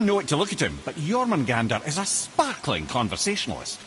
know it to look at him, but Jormungandr is a sparkling conversationalist.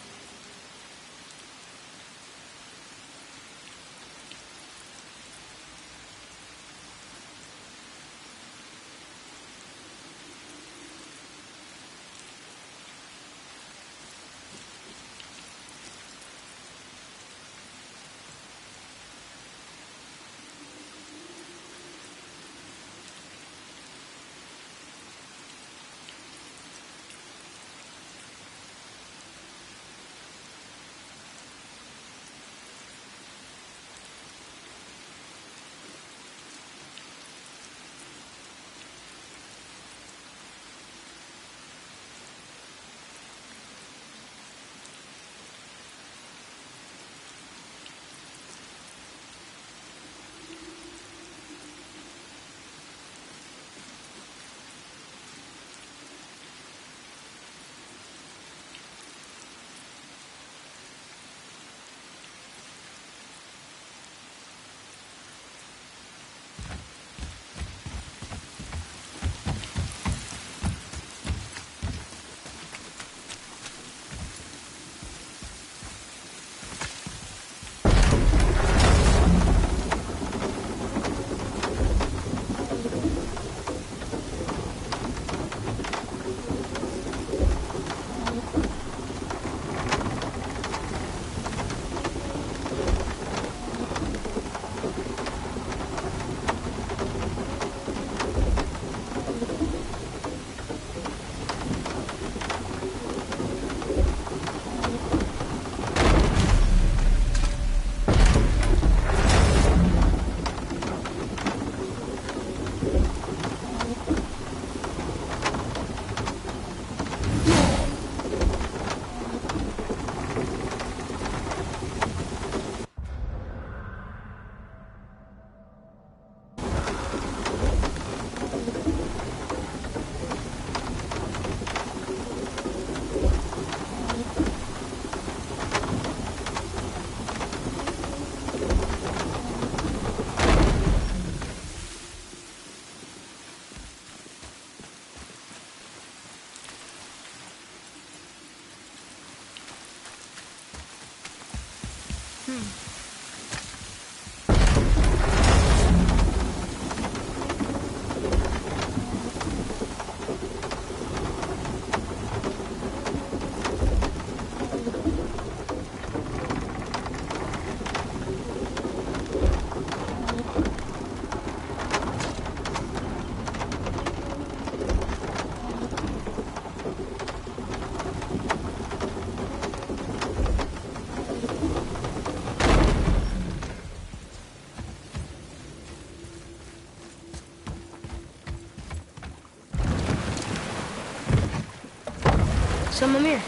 So, Mimir,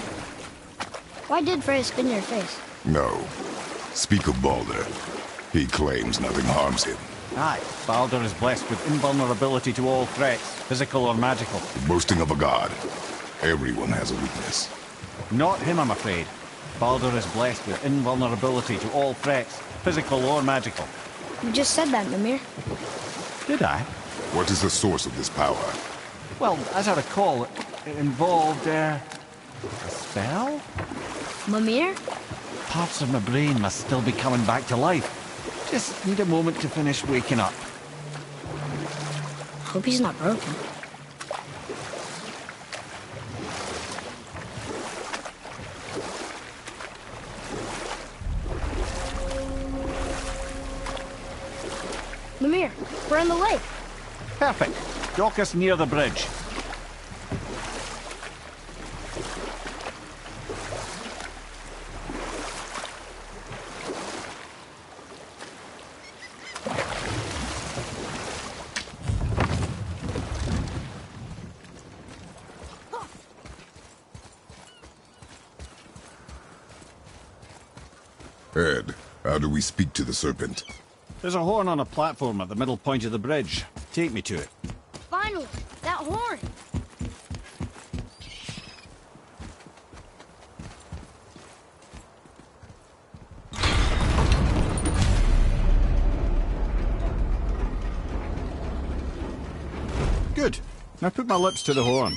why did Freya spit in your face? No. Speak of Baldur. He claims nothing harms him. Aye, Baldur is blessed with invulnerability to all threats, physical or magical. Boasting of a god. Everyone has a weakness. Not him, I'm afraid. Baldur is blessed with invulnerability to all threats, physical or magical. You just said that, Mimir. Did I? What is the source of this power? Well, as I recall, it involved, a spell? Mimir? Parts of my brain must still be coming back to life. Just need a moment to finish waking up. Hope he's not broken. Mimir, we're in the lake. Perfect. Dock us near the bridge. Ed, how do we speak to the serpent? There's a horn on a platform at the middle point of the bridge. Take me to it. Finally, that horn. Good. Now put my lips to the horn.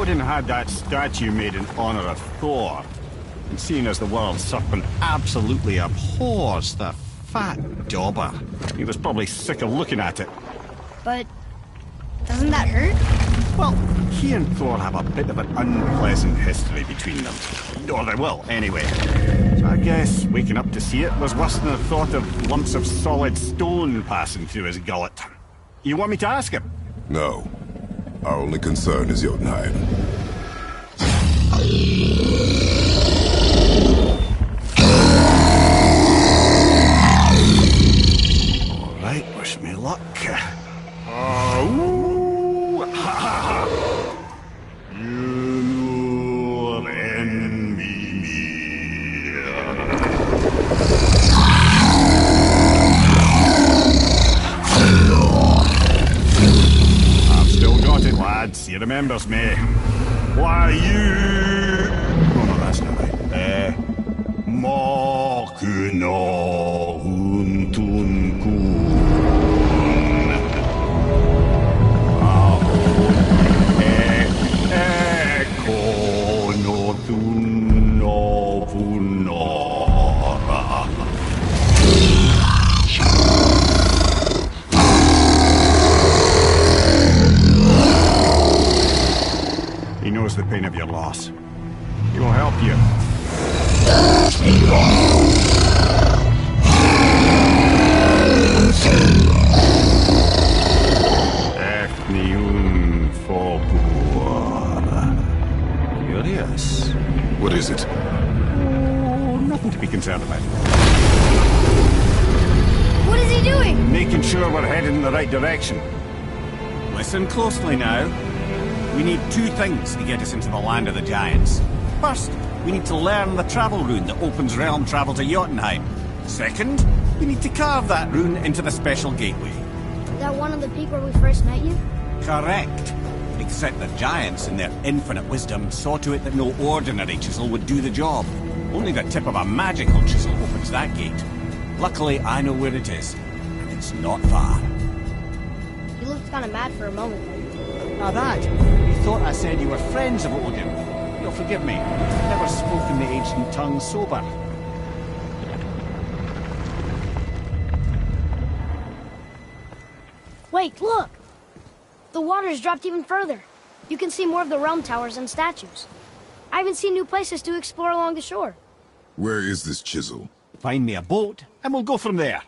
Odin had that statue made in honor of Thor. And seeing as the world serpent absolutely abhors the fat dauber, he was probably sick of looking at it. But doesn't that hurt? Well, he and Thor have a bit of an unpleasant history between them. Or they will, anyway. So I guess waking up to see it was worse than the thought of lumps of solid stone passing through his gullet. You want me to ask him? No. Our only concern is Jotunheim. Alright, wish me luck. Ooh, ha, ha, ha. You envy me. I've still got it, lads. He remembers me. Why, you... Oh, no, that's not right. Mokuno Huntun Kun. Eko no Thuno Funora. He knows the pain of your loss. He will help you. Ethnium Folklore. Curious. What is it? Oh, nothing to be concerned about. What is he doing? Making sure we're headed in the right direction. Listen closely now. We need two things to get us into the land of the giants. First, we need to learn the travel rune that opens realm travel to Jotunheim. Second, we need to carve that rune into the special gateway. Is that one on the peak where we first met you? Correct. Except the giants, in their infinite wisdom, saw to it that no ordinary chisel would do the job. Only the tip of a magical chisel opens that gate. Luckily, I know where it is, and it's not far. You looked kind of mad for a moment. Now that, you thought I said you were friends of Odin. You'll forgive me. I've never spoken the ancient tongue sober. Wait, look! The water's dropped even further. You can see more of the realm towers and statues. I even see new places to explore along the shore. Where is this chisel? Find me a boat, and we'll go from there.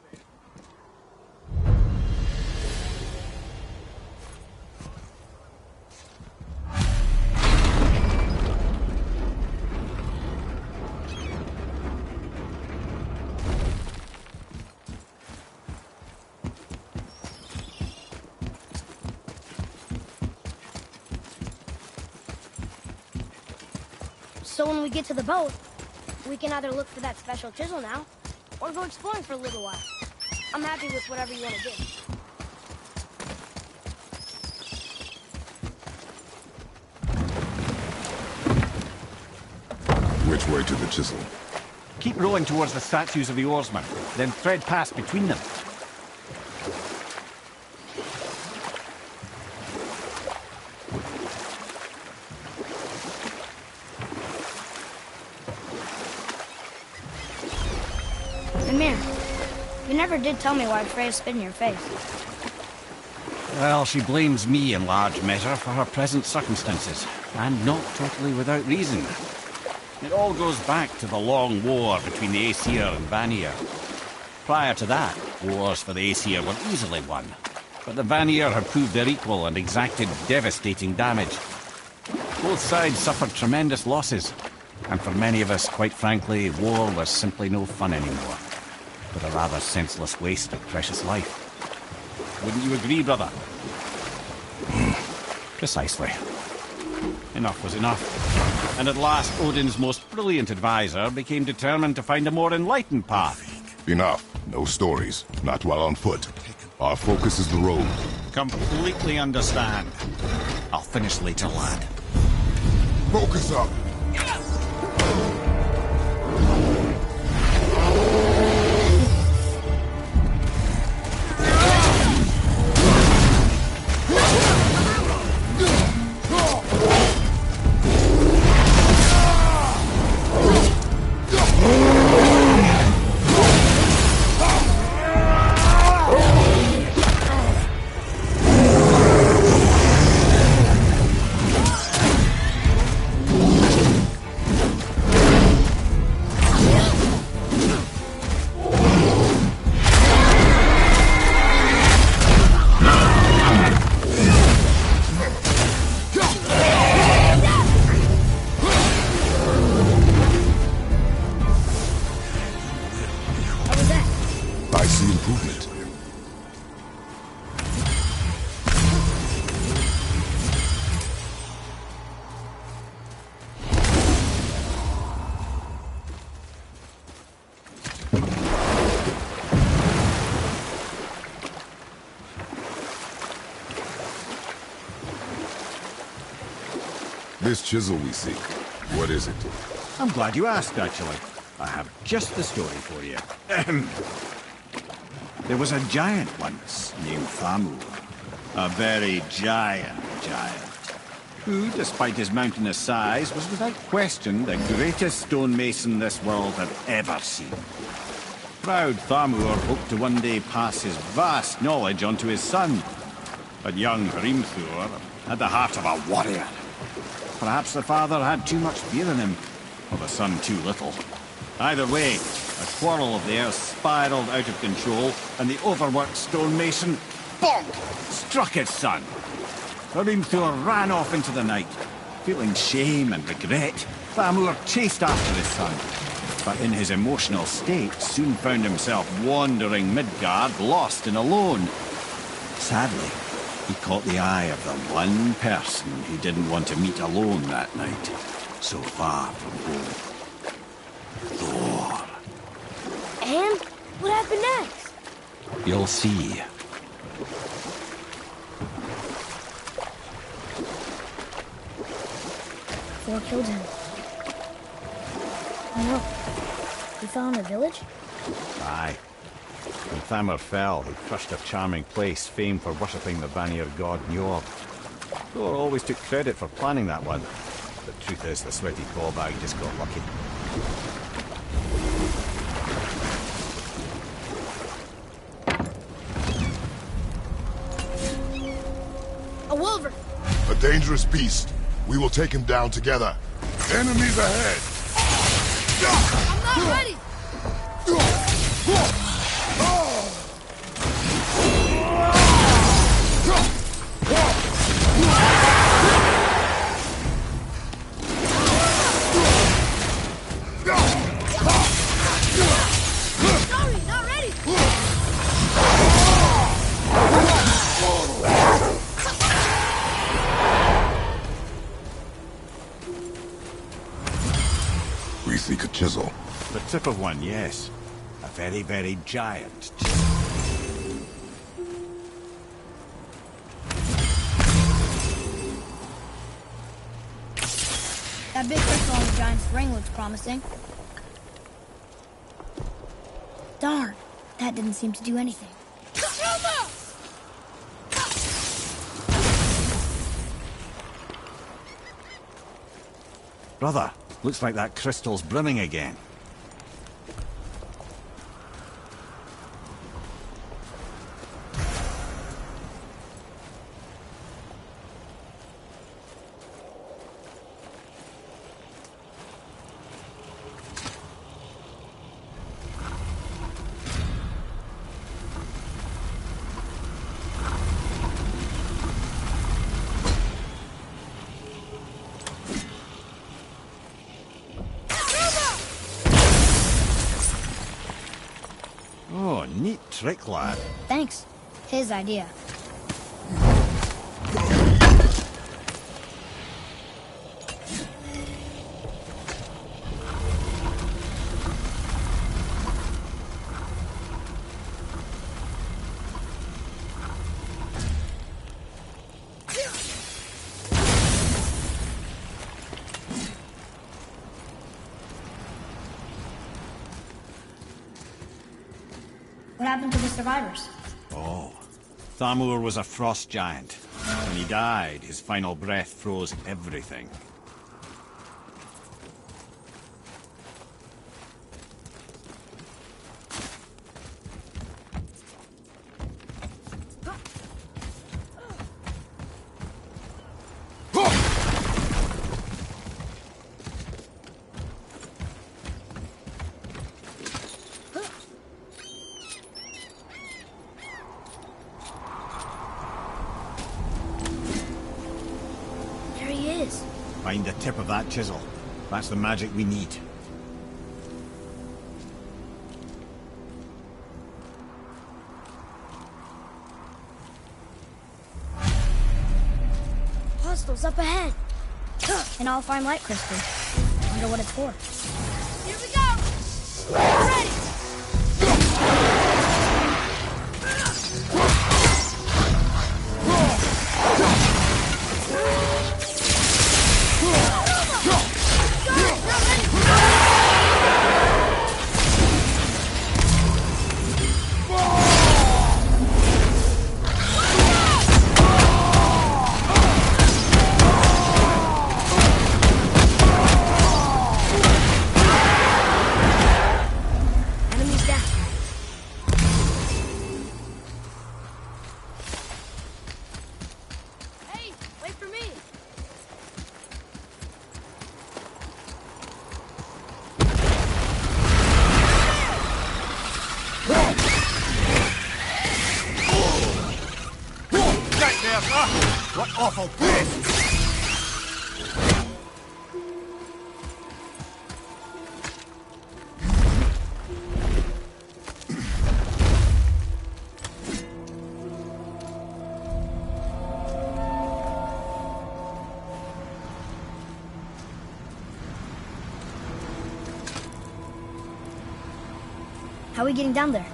So when we get to the boat, we can either look for that special chisel now, or go exploring for a little while. I'm happy with whatever you want to do. Which way to the chisel? Keep rowing towards the statues of the oarsmen, then thread past between them. Mimir, you never did tell me why Freya spit in your face. Well, she blames me in large measure for her present circumstances, and not totally without reason. It all goes back to the long war between the Aesir and Vanir. Prior to that, wars for the Aesir were easily won, but the Vanir had proved their equal and exacted devastating damage. Both sides suffered tremendous losses, and for many of us, quite frankly, war was simply no fun anymore, but a rather senseless waste of precious life. Wouldn't you agree, brother? Precisely. Enough was enough. And at last, Odin's most brilliant advisor became determined to find a more enlightened path. Enough. No stories. Not while on foot. Our focus is the road. Completely understand. I'll finish later, lad. Focus up! This chisel we seek, what is it? I'm glad you asked, actually. I have just the story for you. Ahem. There was a giant once named Thamur. A very giant, who, despite his mountainous size, was without question the greatest stonemason this world had ever seen. Proud Thamur hoped to one day pass his vast knowledge on to his son. But young Hrimthur had the heart of a warrior. Perhaps the father had too much fear in him, or the son too little. Either way, a quarrel of theirs spiraled out of control, and the overworked stonemason, bonk, struck his son. Hrimthur ran off into the night. Feeling shame and regret, Thamur chased after his son, but in his emotional state soon found himself wandering Midgard, lost and alone. Sadly, he caught the eye of the one person he didn't want to meet alone that night, so far from home. Thor. And what happened next? You'll see. Thor killed him. Oh no. He fell in the village? Aye. When Thamur fell, he crushed a charming place famed for worshipping the Vanir god Njord. Thor always took credit for planning that one. The truth is, the sweaty ballbag just got lucky. A wolver! A dangerous beast. We will take him down together. Enemies ahead! I'm not ready! Sorry, not ready! We seek a chisel. The tip of one, yes. A very, very giant. That big crystal on the giant's ring looks promising. Darn, that didn't seem to do anything. Brother, looks like that crystal's brimming again. Oh, neat trick, lad. Thanks. His idea. What happened to the survivors? Oh, Thamur was a frost giant. When he died, his final breath froze everything. Find the tip of that chisel. That's the magic we need. Hostiles up ahead. An all-fine light crystal. Wonder what it's for. Here we go! Ready! awful pest! How are we getting down there?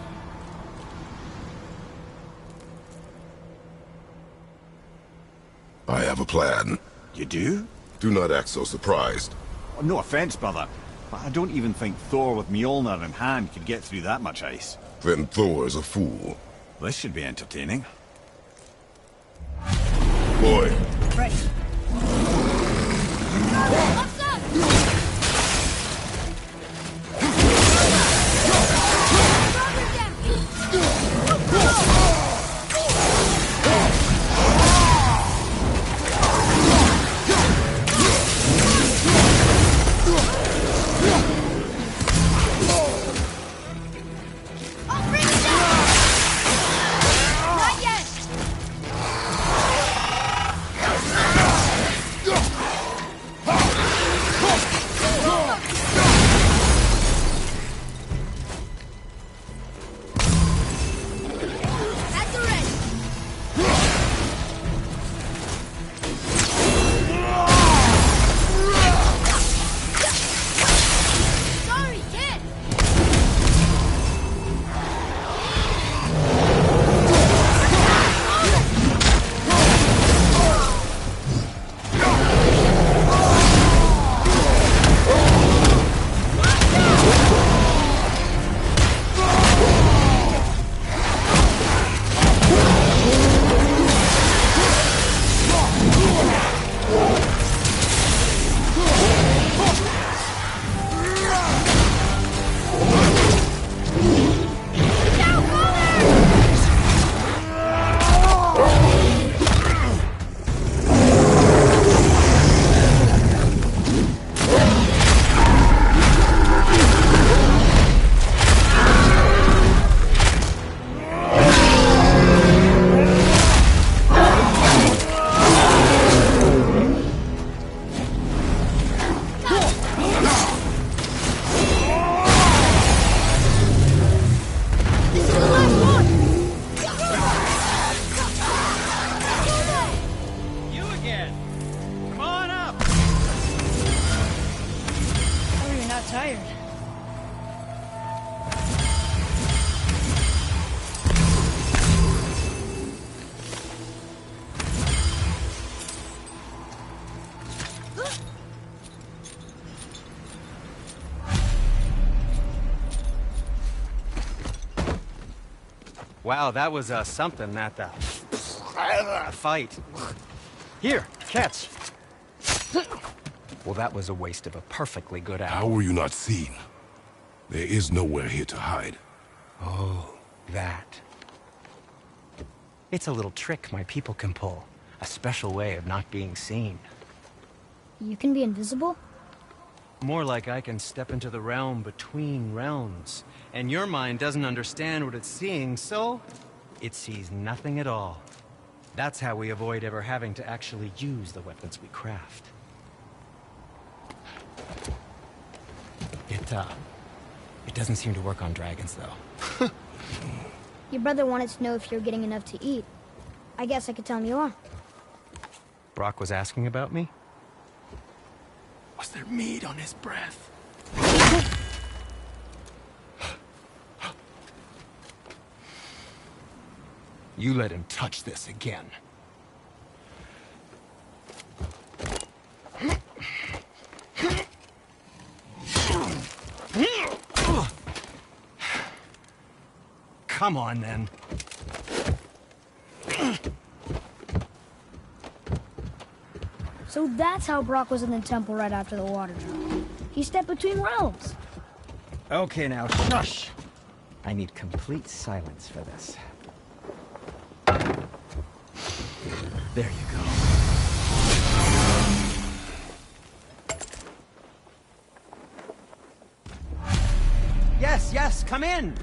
I have a plan. You do? Do not act so surprised. Oh, no offense, brother, but I don't even think Thor with Mjolnir in hand could get through that much ice. Then Thor is a fool. This should be entertaining. Boy, Ready. What's up? Wow, that was something, that fight. Here, catch. Well, that was a waste of a perfectly good how apple. were you not seen? There is nowhere here to hide. Oh, that. It's a little trick my people can pull. A special way of not being seen. You can be invisible? More like I can step into the realm between realms. And your mind doesn't understand what it's seeing, so it sees nothing at all. That's how we avoid ever having to actually use the weapons we craft. It doesn't seem to work on dragons, though. Your brother wanted to know if you're getting enough to eat. I guess I could tell him you are. Brock was asking about me? Was there meat on his breath? You let him touch this again. Come on, then. So that's how Brock was in the temple right after the water drop. He stepped between realms. Okay, now, shush! I need complete silence for this. There you go. Yes, yes, come in!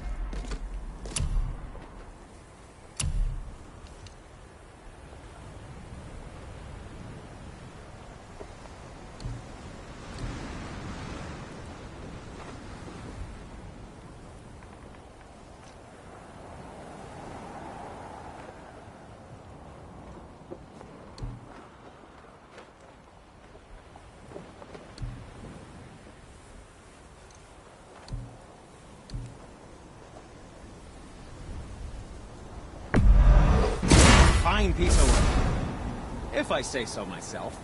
fine piece of work. If I say so myself.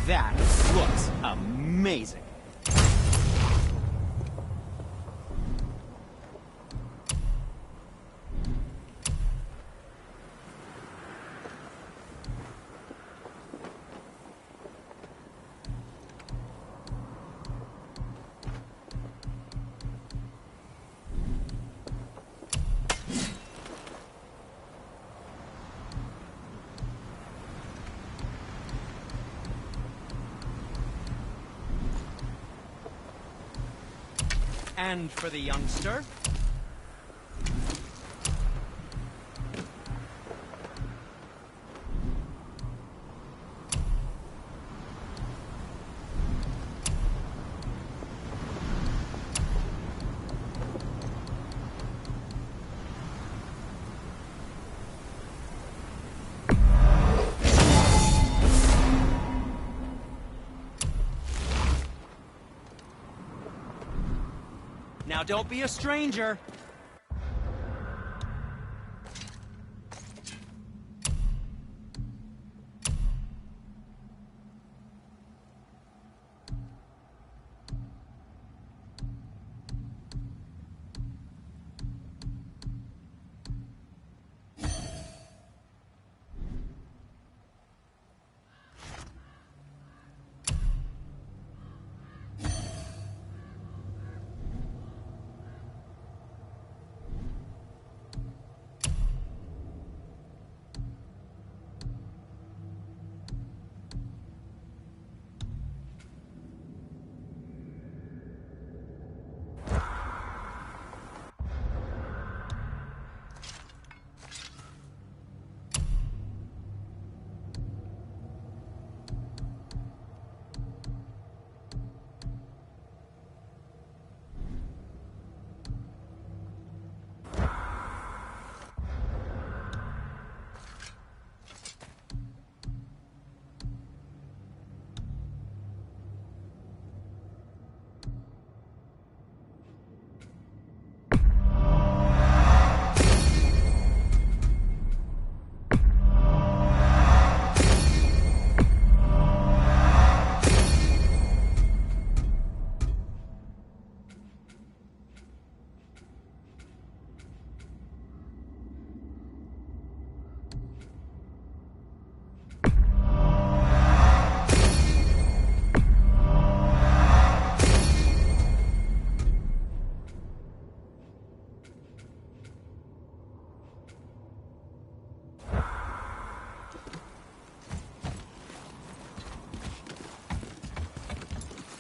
That looks amazing. And for the youngster? Now don't be a stranger.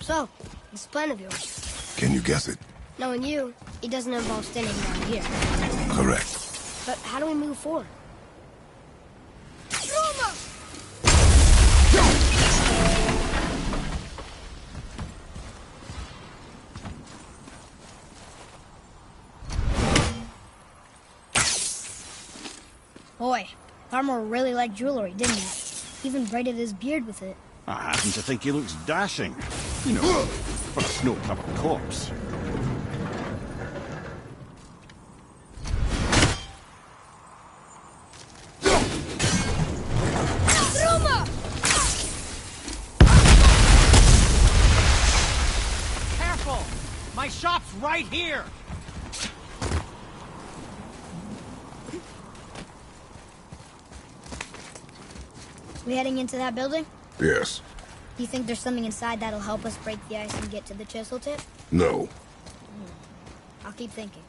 So, this plan of yours. Can you guess it? Knowing you, it doesn't involve standing around here. Correct. But how do we move forward? Boy, Farmer really liked jewelry, didn't he? Even braided his beard with it. I happen to think he looks dashing. You know, for a snow-covered corpse. Careful! My shop's right here! We heading into that building? Yes. You think there's something inside that'll help us break the ice and get to the chisel tip? No. I'll keep thinking.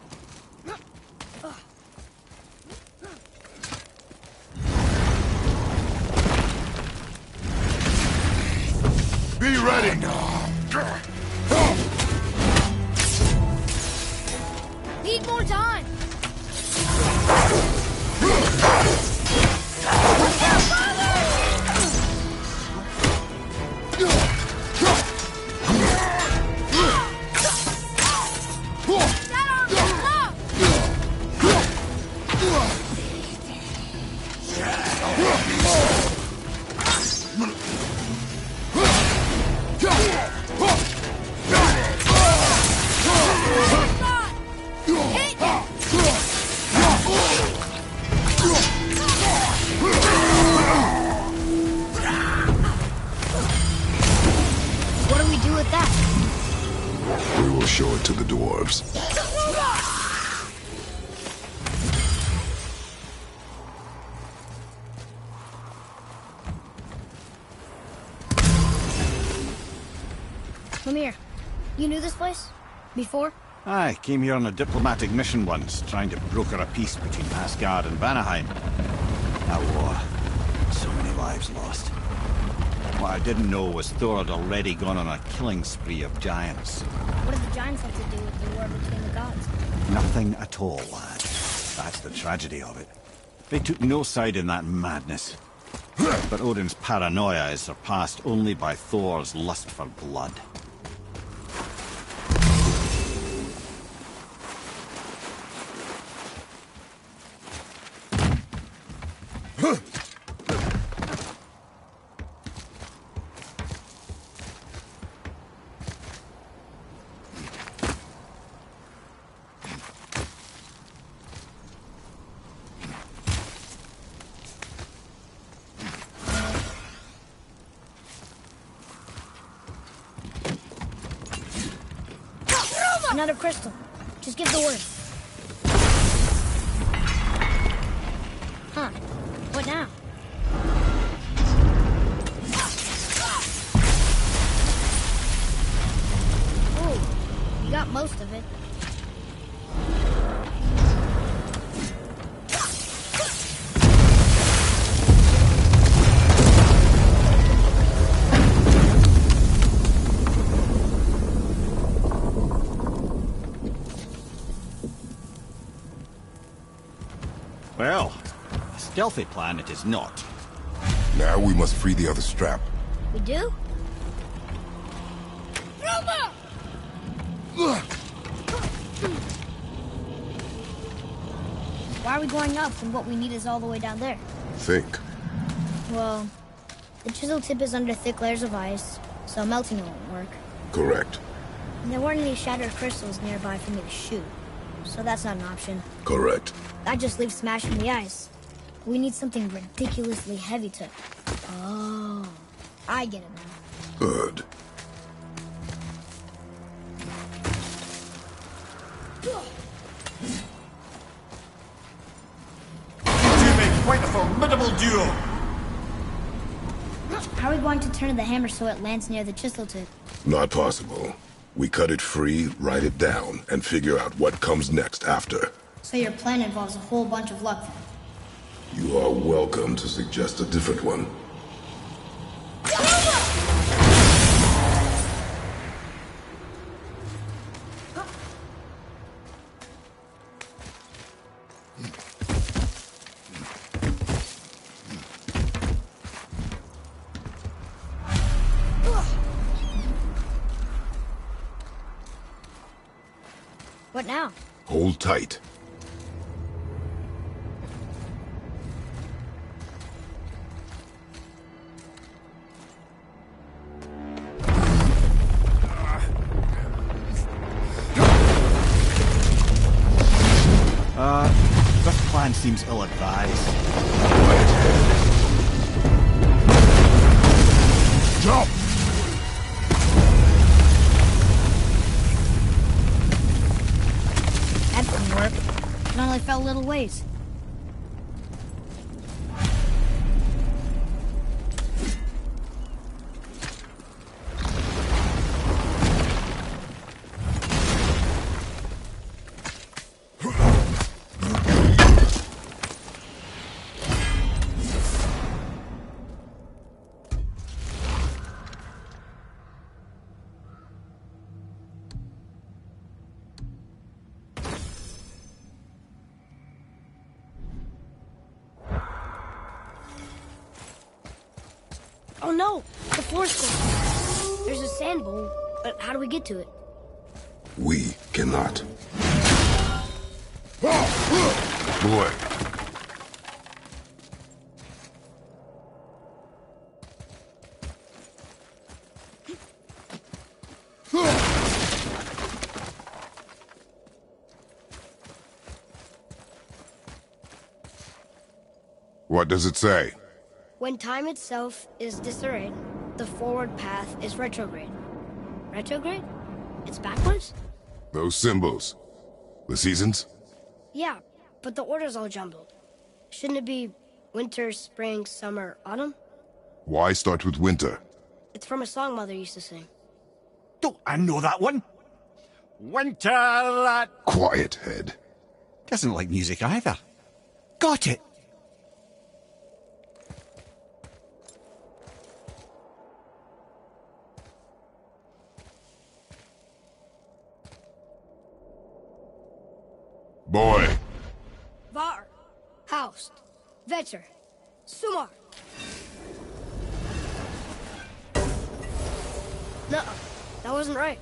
Be ready! Need more time! Mimir, you knew this place? Before? I came here on a diplomatic mission once, trying to broker a peace between Asgard and Vanaheim. That war. So many lives lost. What I didn't know was Thor had already gone on a killing spree of giants. What do the giants have to do with the war between the gods? Nothing at all, lad. That's the tragedy of it. They took no side in that madness. But Odin's paranoia is surpassed only by Thor's lust for blood. Another crystal. Just give the word. Huh. What now? Oh, you got most of it. Well, a stealthy plan it is not. Now we must free the other strap. We do? Why are we going up when what we need is all the way down there? Think. Well, the chisel tip is under thick layers of ice, so melting it won't work. Correct. And there weren't any shattered crystals nearby for me to shoot, so that's not an option. Correct. That just leaves smashing the ice. We need something ridiculously heavy to... Oh, I get it now. Good. You make quite a formidable duo! How are we going to turn the hammer so it lands near the chisel tip? Not possible. We cut it free, write it down, and figure out what comes next after. So your plan involves a whole bunch of luck. You are welcome to suggest a different one. What now? Hold tight. This plan seems ill-advised. Jump! That didn't work. It only fell little ways. Oh no! The floor's closed. There's a sand bowl, but how do we get to it? We cannot. Boy. What does it say? When time itself is disarrayed, the forward path is retrograde. Retrograde? It's backwards? Those symbols. The seasons? Yeah, but the order's all jumbled. Shouldn't it be winter, spring, summer, autumn? Why start with winter? It's from a song Mother used to sing. Don't I know that one? Winter that... Quiet, Head. Doesn't like music either. Got it! Boy, Var. Haust. Vetter. Sumar. No, that wasn't right.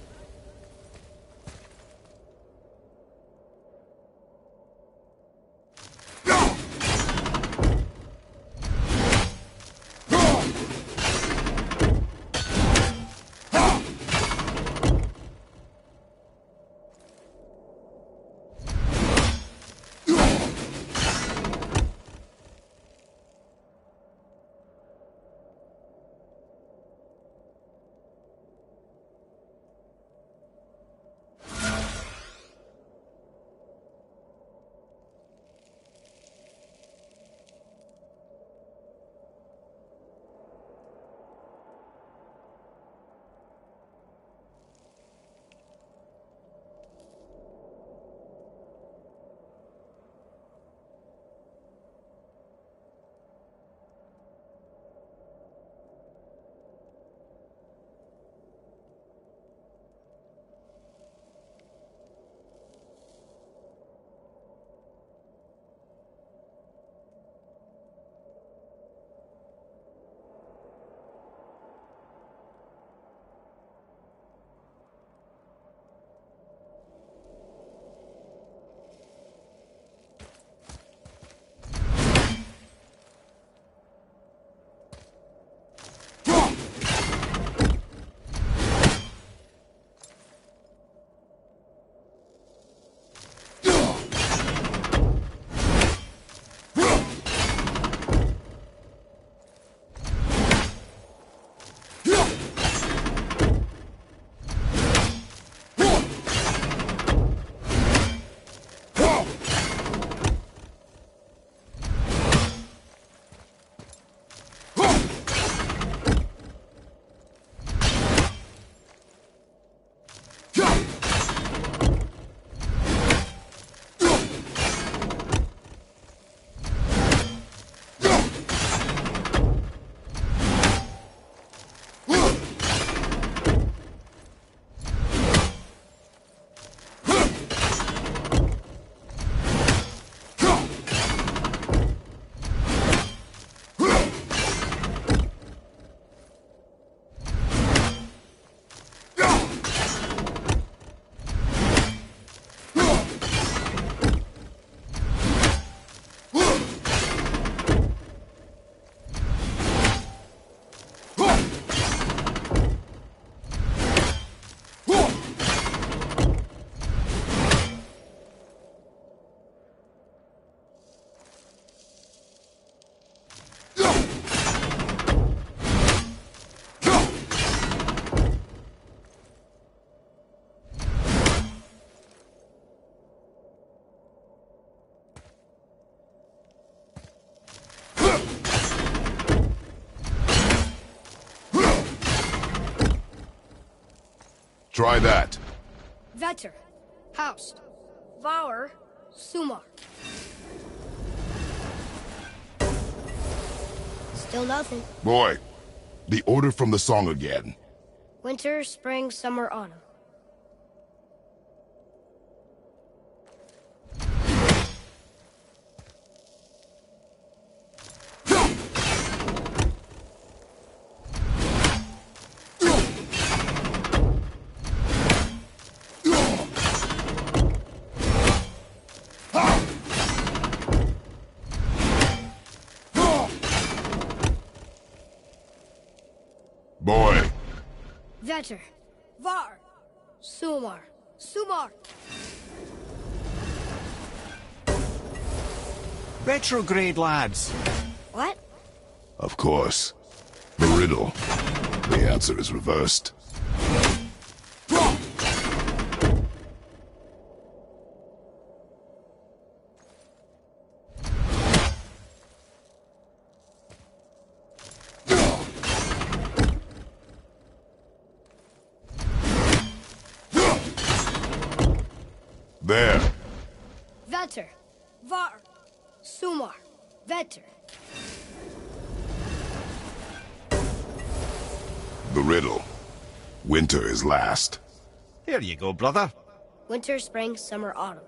try that. Vetter. Haust. Vaur. Sumar. Still nothing. Boy, the order from the song again. Winter, spring, summer, autumn. Boy, Vetter. Var. Sumar. Sumar. Retrograde, lads. What? of course. The riddle. The answer is reversed. Vetter. Var. Sumar. Vetter. The riddle. Winter is last. Here you go, brother. Winter, spring, summer, autumn.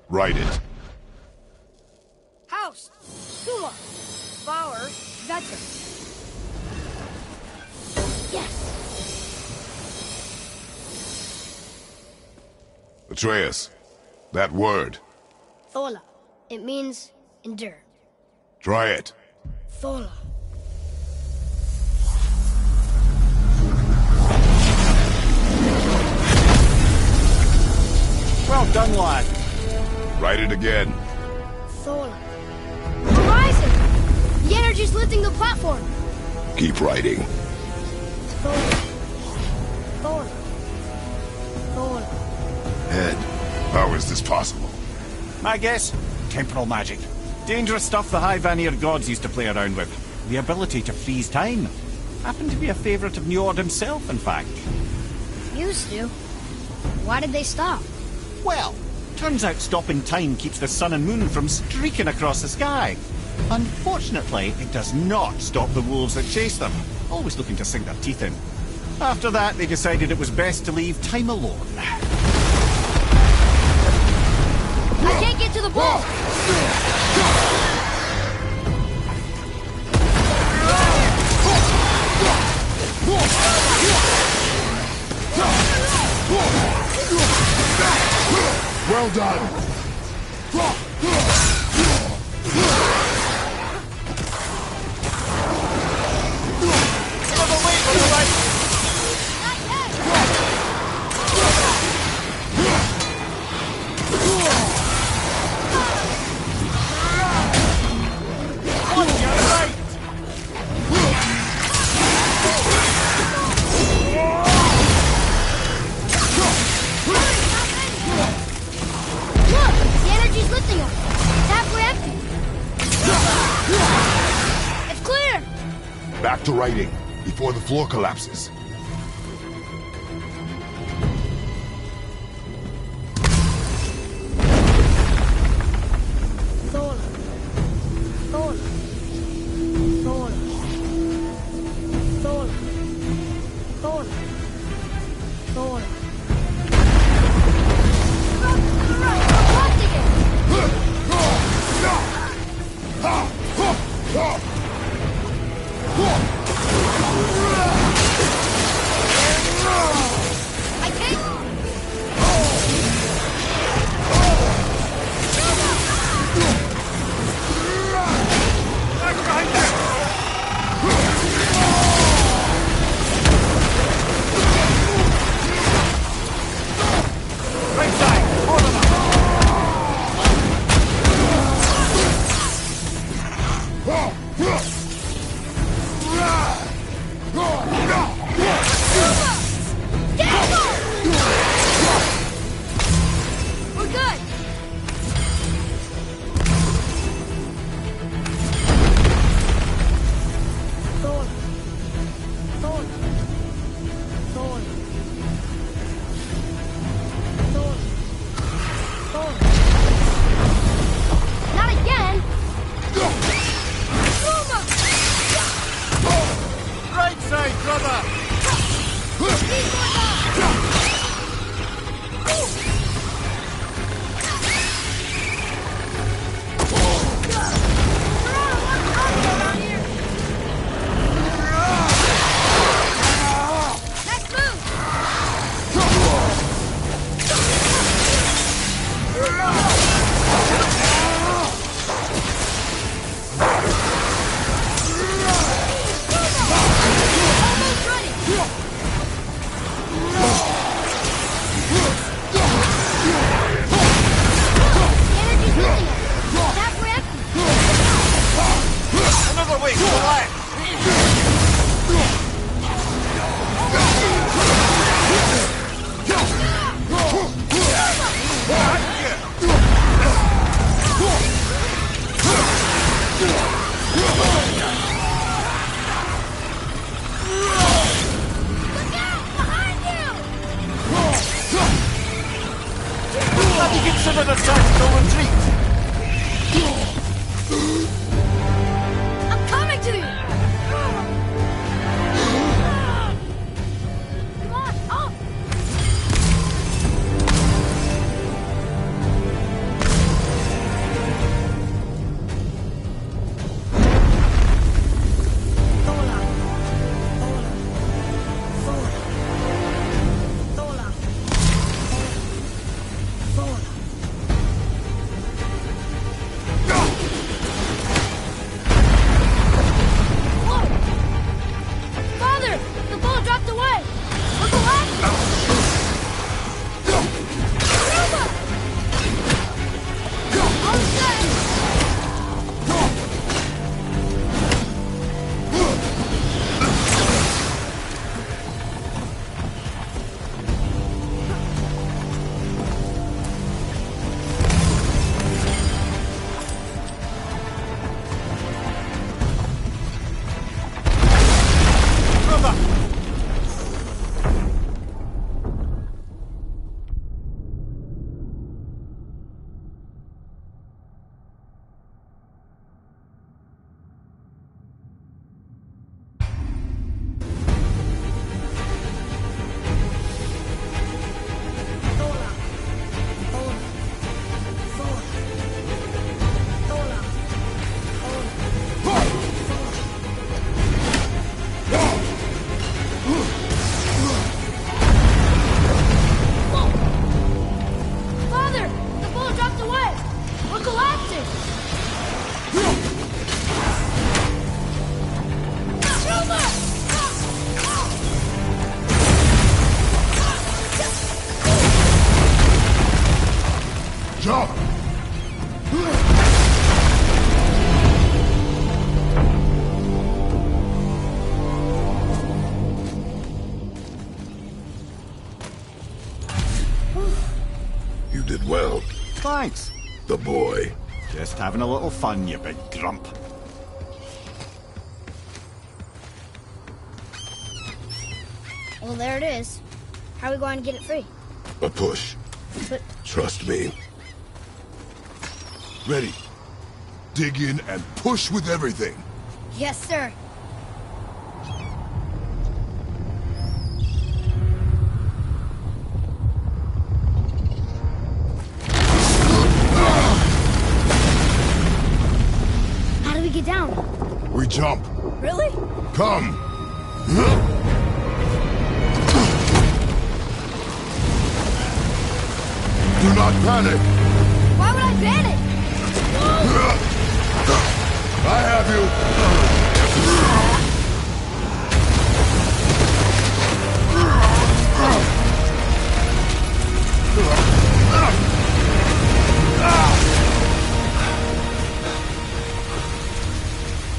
Write it. House. Sumar. Bauer. Vetter. Yes. Atreus, that word. Thola. It means endure. Try it. Thola. Well done, lad. Write it again. Thola. Horizon! The energy's lifting the platform. Keep writing. Thola. Thola. Thola. Head, how is this possible? My guess? Temporal magic. Dangerous stuff the High Vanir gods used to play around with. The ability to freeze time. Happened to be a favourite of Njord himself, in fact. Used to. Why did they stop? Well, turns out stopping time keeps the sun and moon from streaking across the sky. Unfortunately, it does not stop the wolves that chase them, always looking to sink their teeth in. After that, they decided it was best to leave time alone. I can't get to the ball! Well done! Look! The energy's lifting us! It's halfway empty! It's clear! Back to writing, before the floor collapses. Thola. Thola. Thola. Thola. Thola. Thola. Up to the right! Watching it! I can't... Consider the tactical retreat! I'm coming to you! Come on, up! Father! The ball dropped away! Look alive! Silva! All set! Father! The ball dropped away! We're collapsing! Silva! Jump! You did well. Thanks. The boy. Just having a little fun, you big grump. Well, there it is. How are we going to get it free? A push. But Trust me. Ready. Dig in and push with everything. yes, sir. How do we get down? We jump. Really? Come. Do not panic. Why would I panic? I have you.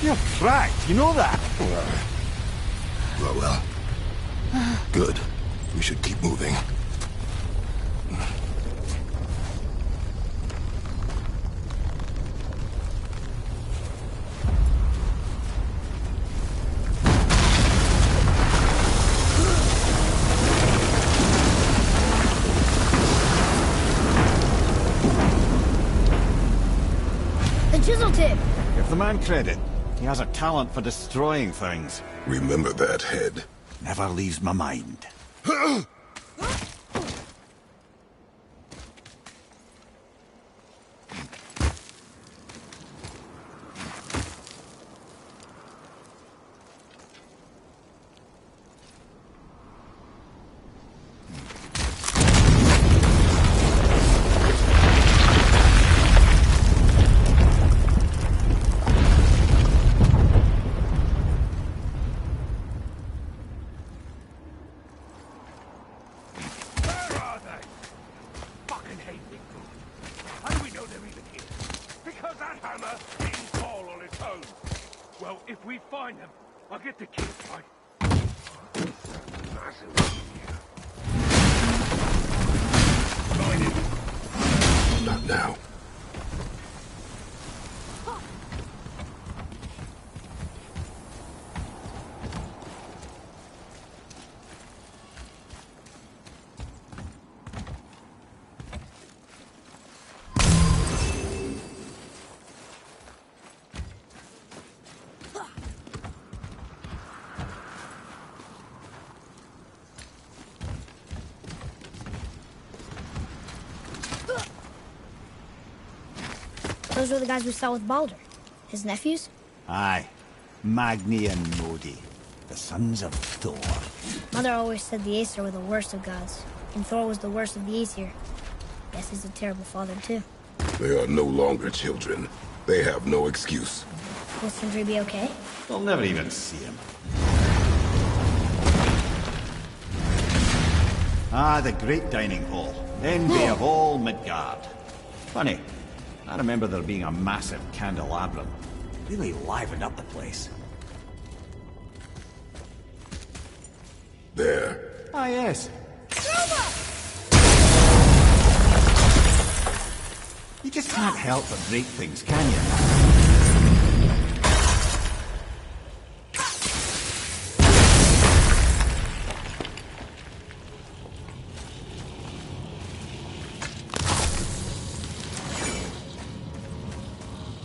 You're cracked, you know that? Well. Good. We should keep moving. The chisel tip. Give the man credit. He has a talent for destroying things. Remember that head. Never leaves my mind. Well, if we find them, I'll get the kid, right? Massive. Not now. Those were the guys we saw with Baldur. His nephews? Aye. Magni and Modi. The sons of Thor. Mother always said the Aesir were the worst of gods, and Thor was the worst of the Aesir. Guess he's a terrible father, too. They are no longer children. They have no excuse. Will Sindri be okay? They'll never even see him. Ah, the great dining hall. Envy of all Midgard. Funny, I remember there being a massive candelabrum. Really livened up the place. There. Ah, yes. You just can't help but break things, can you?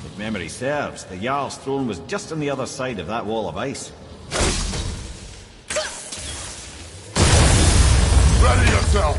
If memory serves, the Jarl's throne was just on the other side of that wall of ice. Ready yourself!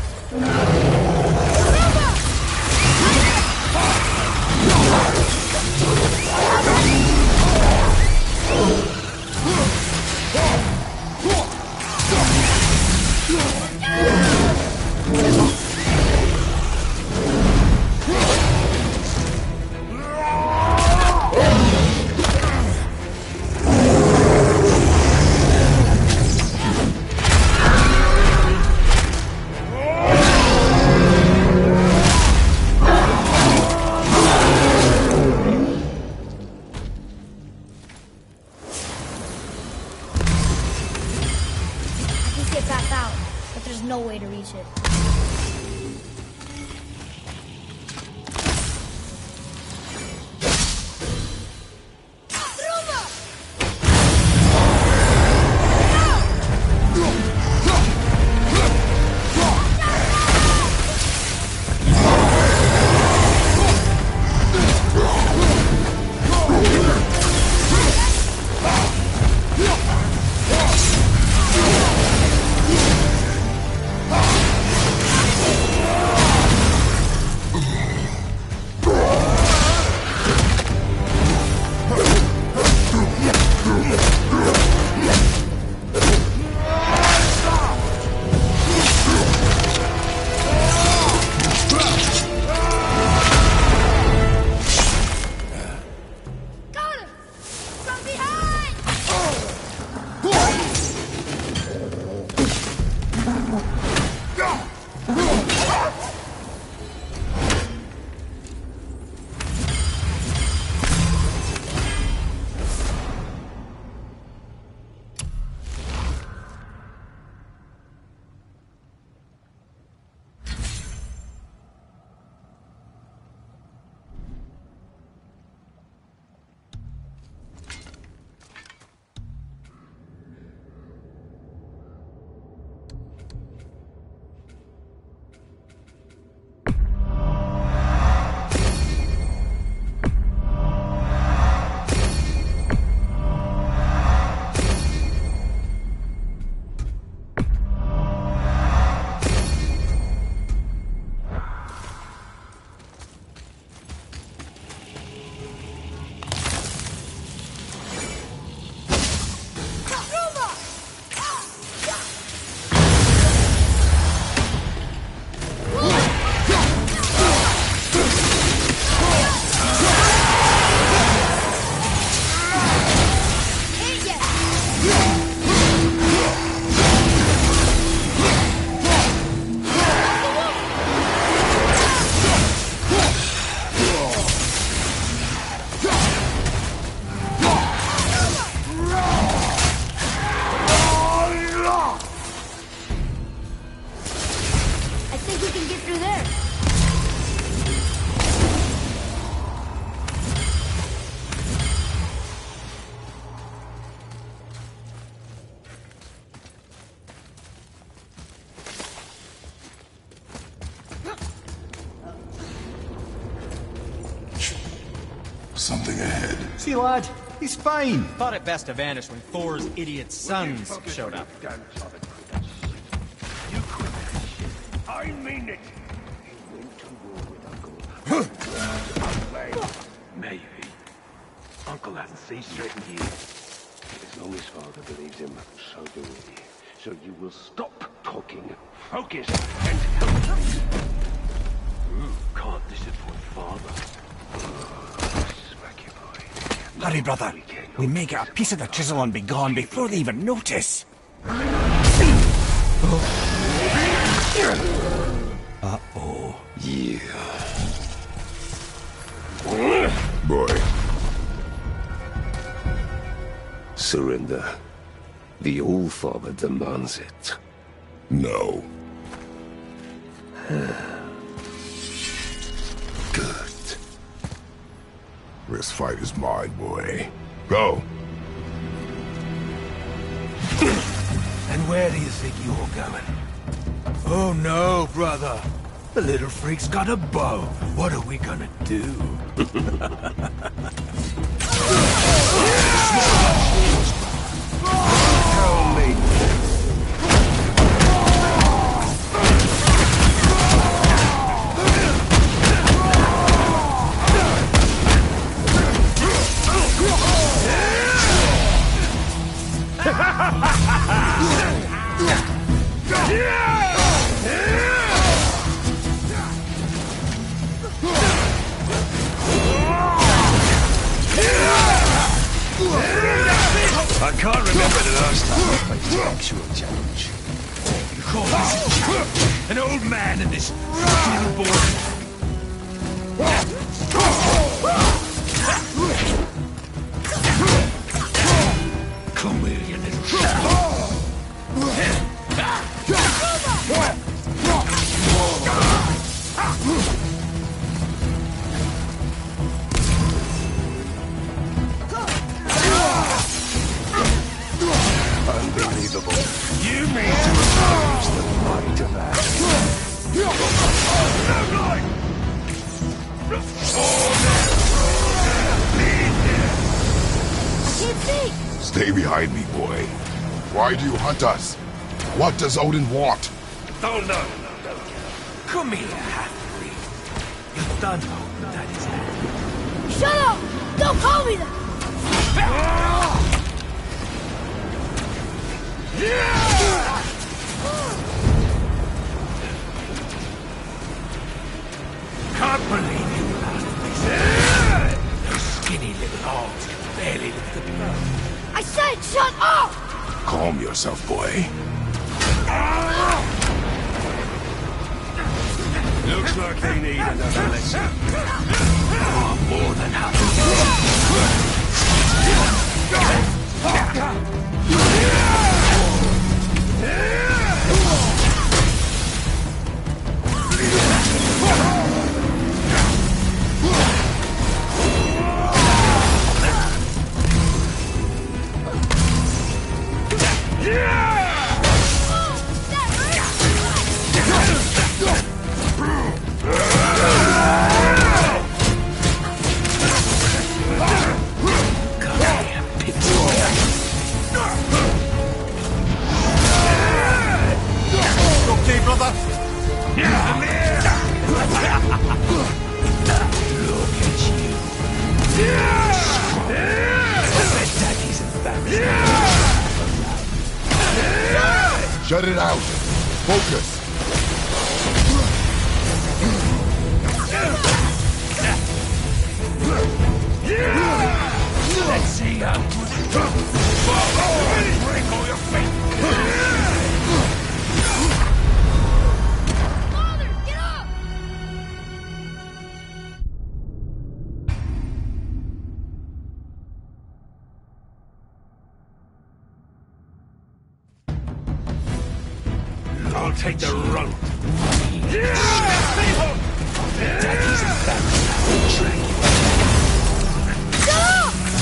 Get back out, but there's no way to reach it. Something ahead. See, lad, he's fine. Thought it best to vanish when Thor's idiot sons showed up. You quit that shit. I mean it. He went to war with Uncle. He's threatened you. As long as Father believes him, so do we. So you will stop talking, focus, and help me. Can't disappoint Father. Smack you, boy. Hurry, brother. We may get a piece of the chisel and be gone before they even notice. Uh-oh. Yeah. Boy. Surrender. The All-Father demands it. No. Good. This fight is mine, boy. Go. And where do you think you're going? Oh no, brother. The little freak's got a bow. What are we gonna do? Tell me. I can't remember the last time I faced an actual challenge. You call this an old man and this little boy. Come here, you little shit. Unbelievable. You mean to oppose the might of that? Stay behind me, boy. Why do you hunt us? What does Odin want? Oh, no. Come here, half-breed. You've done holding Daddy's hand. Shut up! Don't call me that! Can't believe you bastard. Those skinny little arms can barely lift the blow. I said shut up! Calm yourself, boy. Looks like they need another lesson. I'm more than happy. Okay, brother? Look at you. Daddy's embarrassed. Shut it out. Focus. Let's see how good break all your feet. Father, get up! I'll take the run. Daddy's embarrassed.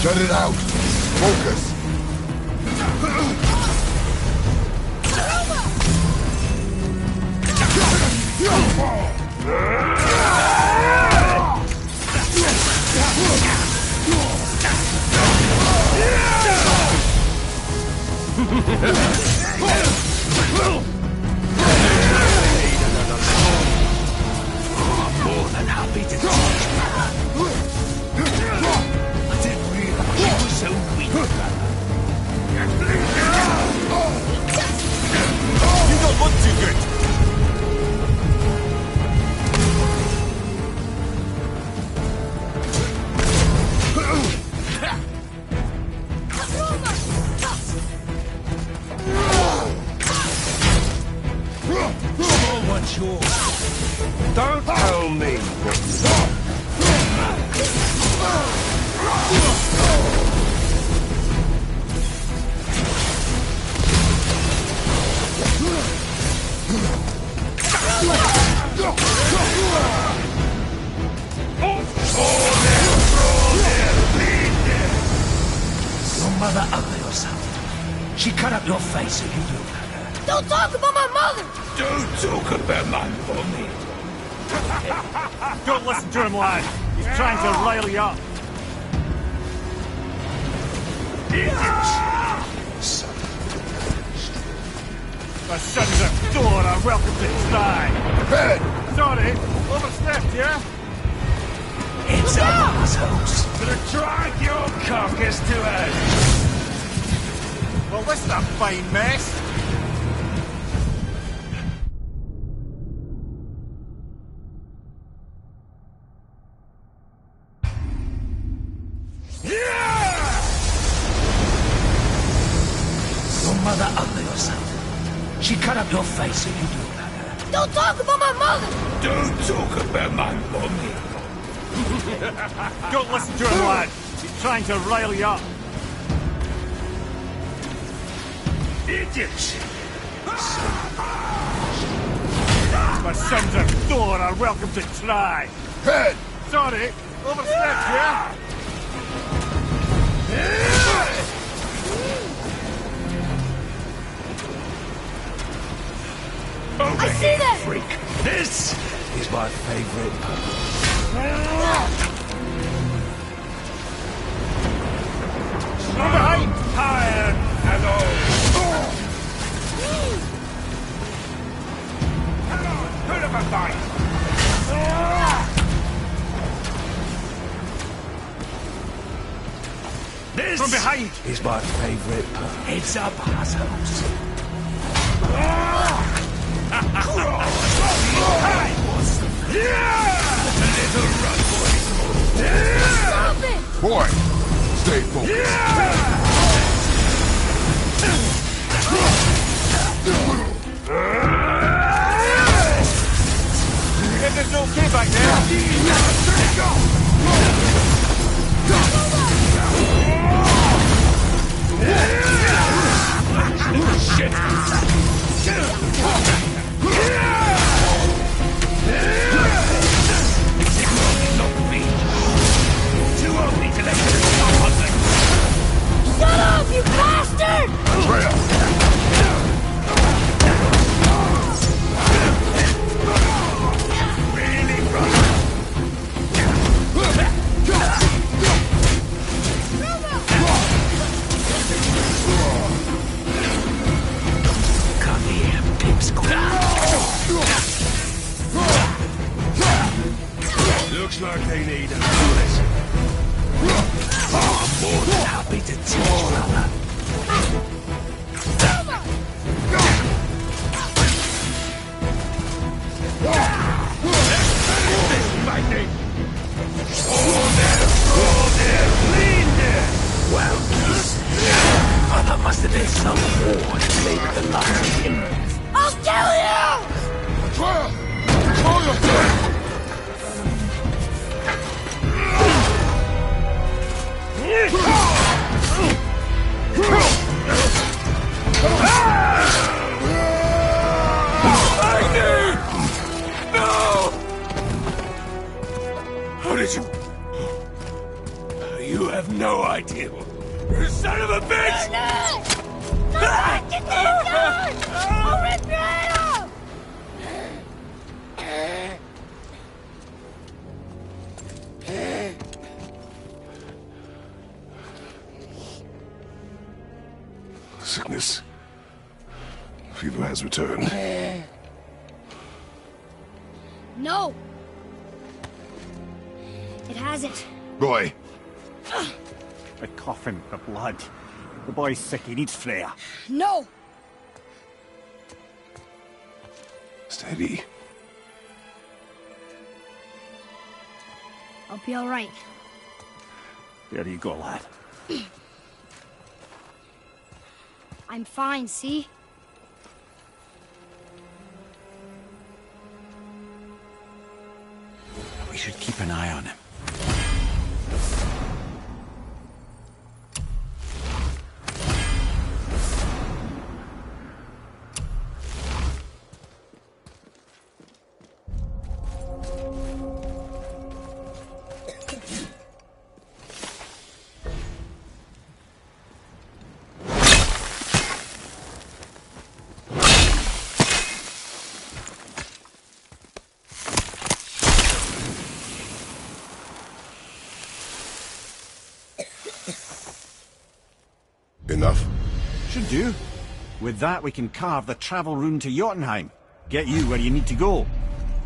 Shut it out. Focus. I'm more than happy to teach you. I didn't realize you were what's yours. Don't tell me Your mother ugly or something. She cut up your face so you look like her. Don't talk about my mother! Don't talk about my mommy. Don't listen to him, lad. He's trying to rile you up. The sons of Thor are welcome to try. Head! Sorry, overstepped, yeah? It's up, assholes. gonna drag your carcass to earth. Well, this is a fine mess. Your mother ugly or something. She cut up your face so you look like her. Don't talk about my mother! Don't talk about my mommy. Don't listen to him, lad. He's trying to rile you up. Idiots. The sons of Thor are welcome to try. Head! Sorry, overstepped, yeah? I see that! Freak. This is my favorite part. Behind! Iron and all. Come on, good of a fight. This From behind! is my favorite part. Heads up, assholes. Stop it! Boy! Stay focused. There's no kid back there. Shut up, you bastard! Come here, pipsqueak. Looks like they need a bullet. I'm more than happy to teach, brother. Well, mother must have been some war to play with the likes of him. I'll kill you! Control yourself! How did you... You have no idea. You son of a bitch! Get this gun! I'll rip your head off! Sickness. Fever has returned. No! It hasn't. Roy, A coffin for blood. The boy's sick, he needs Freya. No! steady. I'll be alright. There you go, lad. I'm fine, see? We should keep an eye on him. Enough? Should do. With that, we can carve the travel rune to Jotunheim. Get you where you need to go.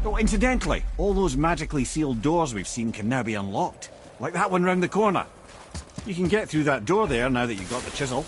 Oh, incidentally, all those magically sealed doors we've seen can now be unlocked. Like that one round the corner. You can get through that door there now that you've got the chisel.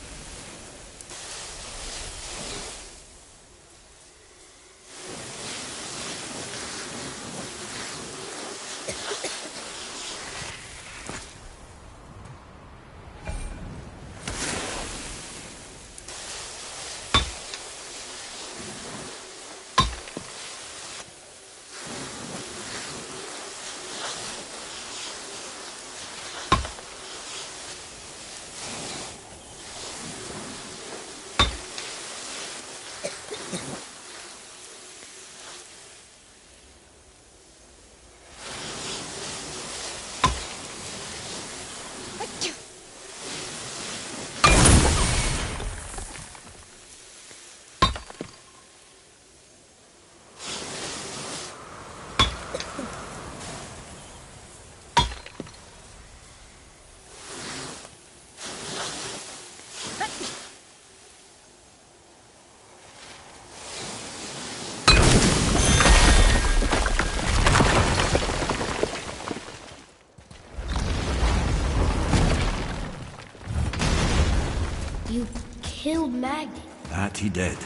You killed Magni. That he did.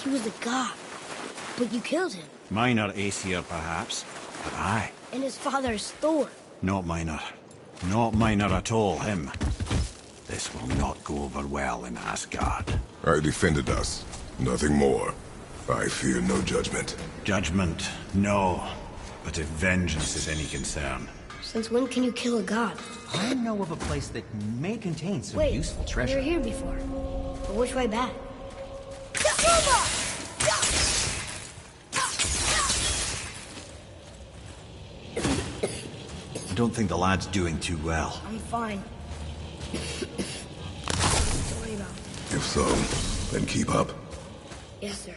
He was a god. But you killed him. Minor Aesir, perhaps. But aye. And his father is Thor. Not minor. Not minor at all, him. This will not go over well in Asgard. I defended us. Nothing more. I fear no judgment. Judgment, no. But if vengeance is any concern... Since when can you kill a god? I know of a place that may contain some Wait, useful we treasure. were here before. But which way back? I don't think the lad's doing too well. I'm fine. Don't worry about it. If so, then keep up. Yes, sir.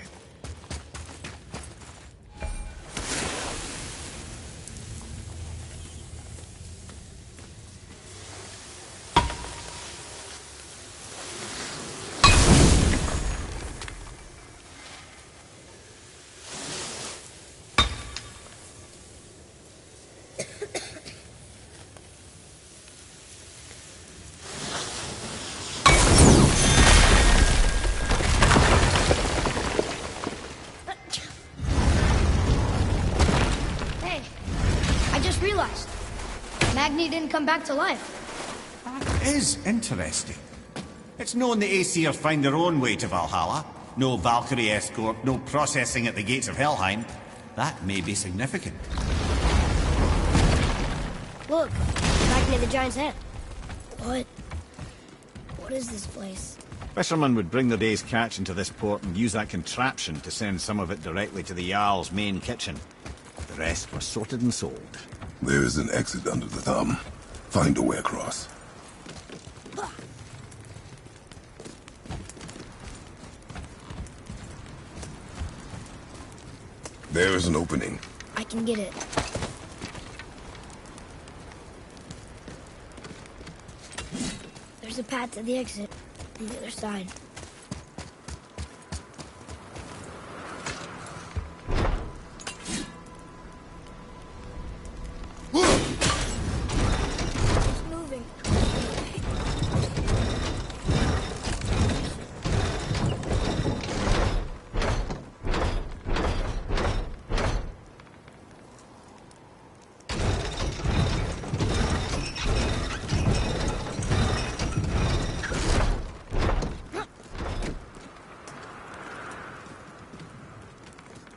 Realized Magni didn't come back to life. That is interesting. It's known the Aesir find their own way to Valhalla. No Valkyrie escort, no processing at the gates of Helheim. That may be significant. Look, Magni the Giant's head. What is this place? Fishermen would bring their day's catch into this port and use that contraption to send some of it directly to the Jarl's main kitchen. The rest was sorted and sold. There is an exit under the thumb. Find a way across. There is an opening. I can get it. There's a path to the exit on the other side.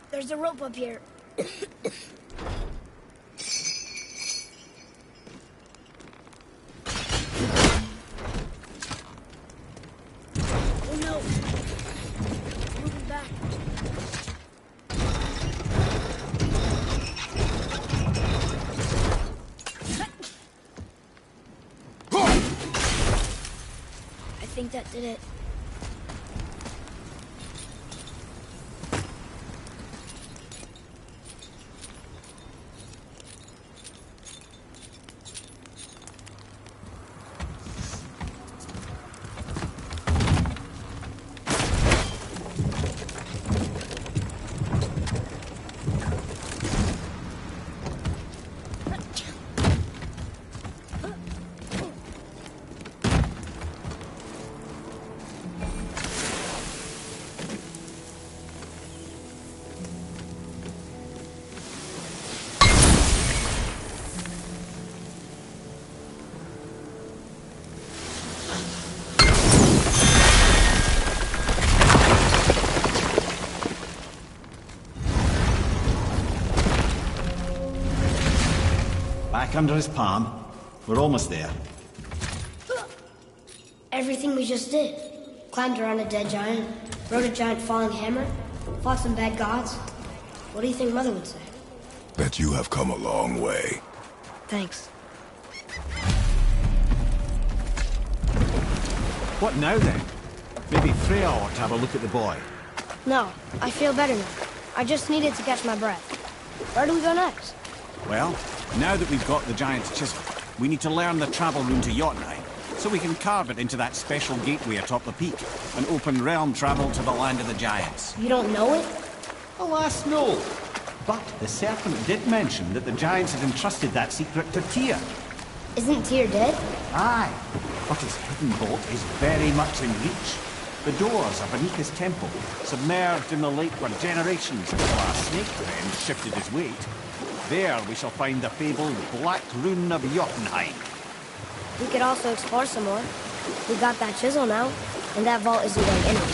There's a rope up here. think that did it. Back under his palm. We're almost there. Everything we just did. Climbed around a dead giant, rode a giant falling hammer, fought some bad gods. What do you think Mother would say? That you have come a long way. Thanks. What now then? Maybe Freya ought to have a look at the boy. No, I feel better now. I just needed to catch my breath. Where do we go next? Well, now that we've got the giant's chisel, we need to learn the travel rune to Jotunheim, so we can carve it into that special gateway atop the peak, and open realm travel to the land of the giants. You don't know it? Alas, no. But the serpent did mention that the giants had entrusted that secret to Tyr. Isn't Tyr dead? Aye, but his hidden vault is very much in reach. The doors are beneath his temple, submerged in the lake where generations until our snake friend shifted his weight. There we shall find the fabled Black Rune of Jotunheim. We could also explore some more. We got that chisel now, and that vault isn't going anywhere.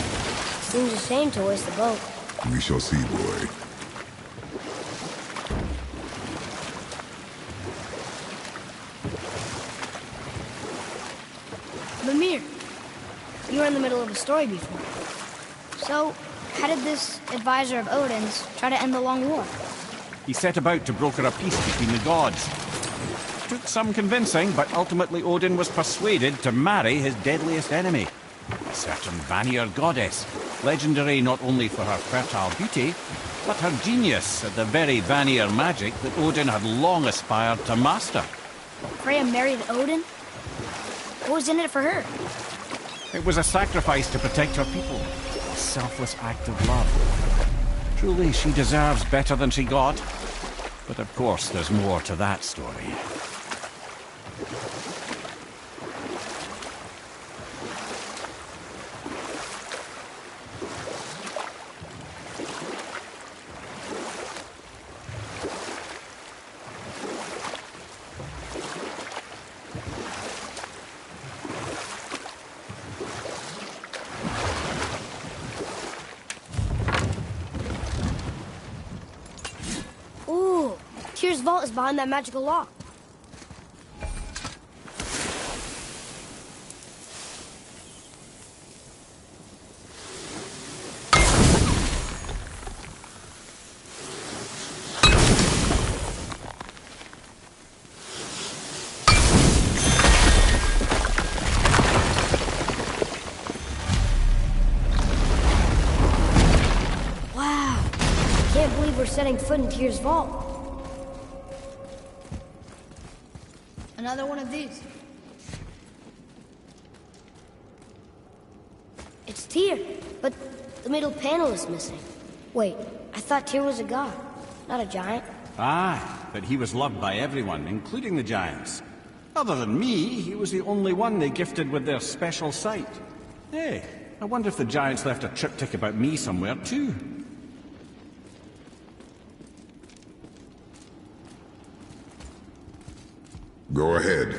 Seems a shame to waste the boat. We shall see, boy. Mimir, you were in the middle of a story before. So, how did this advisor of Odin's try to end the long war? He set about to broker a peace between the gods. Took some convincing, but ultimately Odin was persuaded to marry his deadliest enemy, a certain Vanir goddess, legendary not only for her fertile beauty, but her genius at the very Vanir magic that Odin had long aspired to master. Freya married Odin? What was in it for her? It was a sacrifice to protect her people, a selfless act of love. Truly, she deserves better than she got. But of course, there's more to that story. Tyr's vault is behind that magical lock. Wow. Can't believe we're setting foot in Tyr's vault. Another one of these. It's Tyr, but the middle panel is missing. Wait, I thought Tyr was a god, not a giant. Aye, but he was loved by everyone, including the giants. Other than me, he was the only one they gifted with their special sight. Hey, I wonder if the giants left a triptych about me somewhere, too. Go ahead.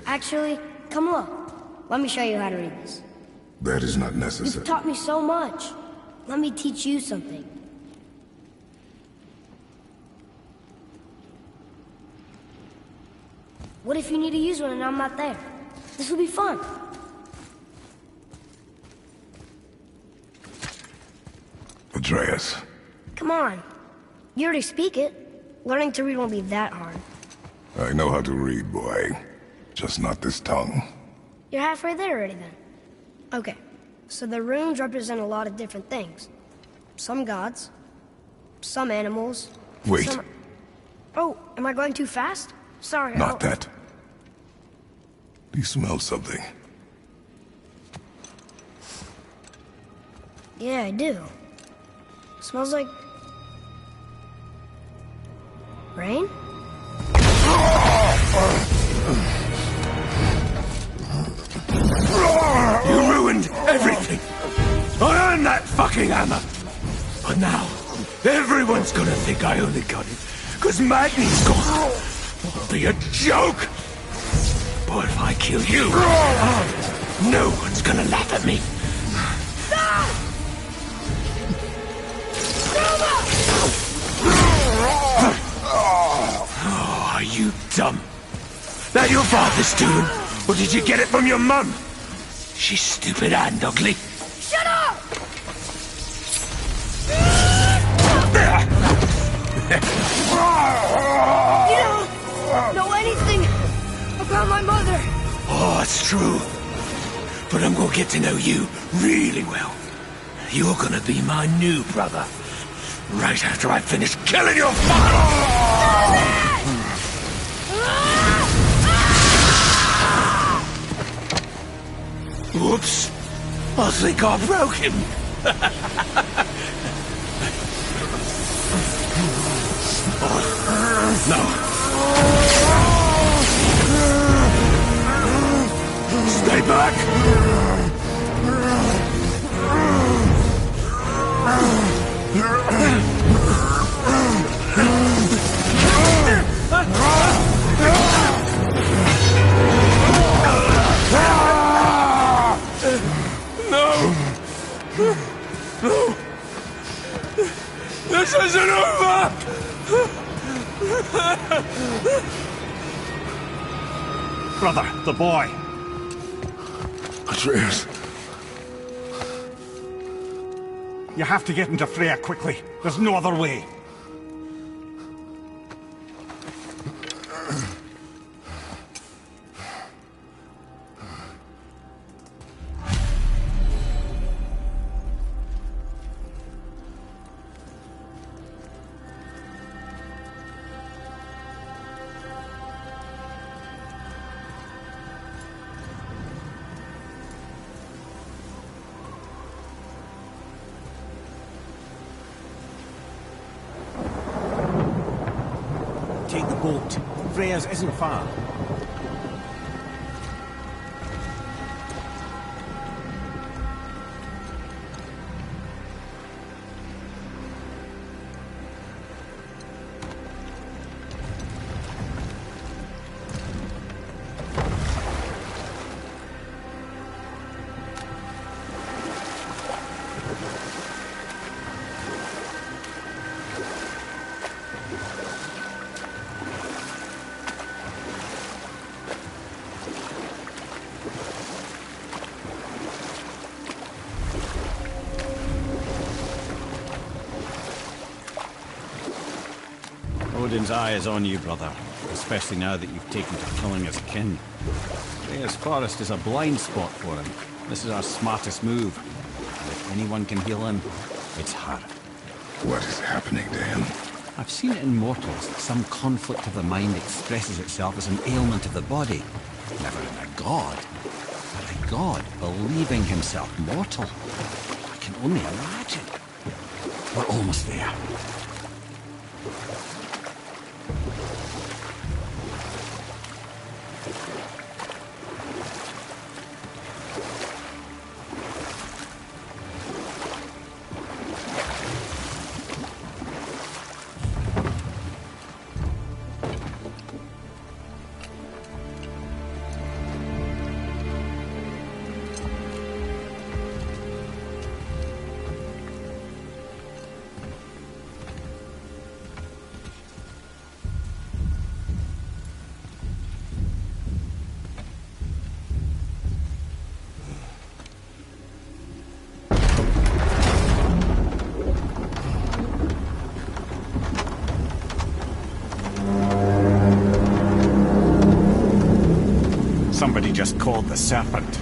Actually, come look. Let me show you how to read this. That is not necessary. You've taught me so much. Let me teach you something. What if you need to use one and I'm not there? This will be fun. Atreus. Come on. You already speak it. Learning to read won't be that hard. I know how to read, boy. Just not this tongue. You're halfway there already, then. Okay, so the runes represent a lot of different things. Some gods, some animals. Wait. Some... Oh, am I going too fast? Sorry. Not that. Do you smell something? Yeah, I do. Smells like... rain? You ruined everything! I earned that fucking hammer! But now, everyone's gonna think I only got it because Magni's gone. It'll be a joke! But if I kill you, no one's gonna laugh at me. Oh, are you dumb? That your father's doing? Or did you get it from your mum? She's stupid and ugly. Shut up! You don't know anything about my mother. Oh, it's true. But I'm gonna get to know you really well. You're gonna be my new brother. Right after I finish killing your father! Oops. I think I broke him. No. Stay back. No! No! This isn't over! Brother, the boy. Atreus. You have to get into Freya quickly. There's no other way. Take the boat. Freya's isn't far. Odin's eye is on you, brother. Especially now that you've taken to killing his kin. Freya's forest is a blind spot for him. This is our smartest move. And if anyone can heal him, it's her. What is happening to him? I've seen it in mortals that some conflict of the mind expresses itself as an ailment of the body. Never in a god. But a god believing himself mortal. I can only imagine. We're almost there. Somebody just called the serpent.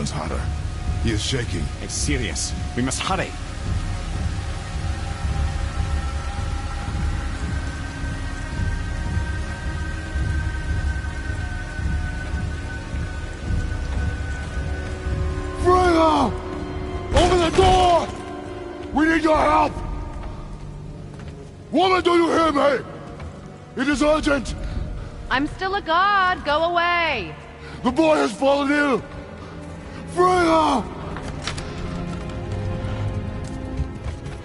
burns hotter. He is shaking. It's serious. We must hurry. Freya! Open the door! We need your help! Woman, do you hear me? It is urgent! I'm still a god. Go away. The boy has fallen ill! Freya!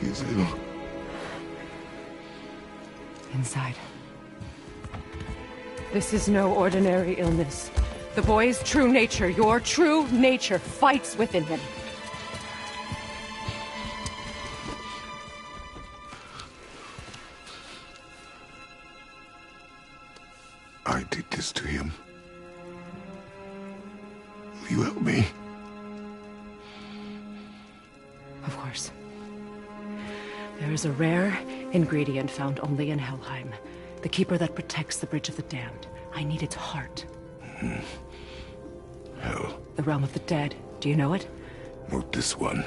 He is ill. Inside. This is no ordinary illness. The boy's true nature, your true nature, fights within him. I did this to him. Will you help me? Of course. There is a rare ingredient found only in Helheim. The keeper that protects the Bridge of the Damned. I need its heart. Hell. The realm of the dead. Do you know it? Not this one.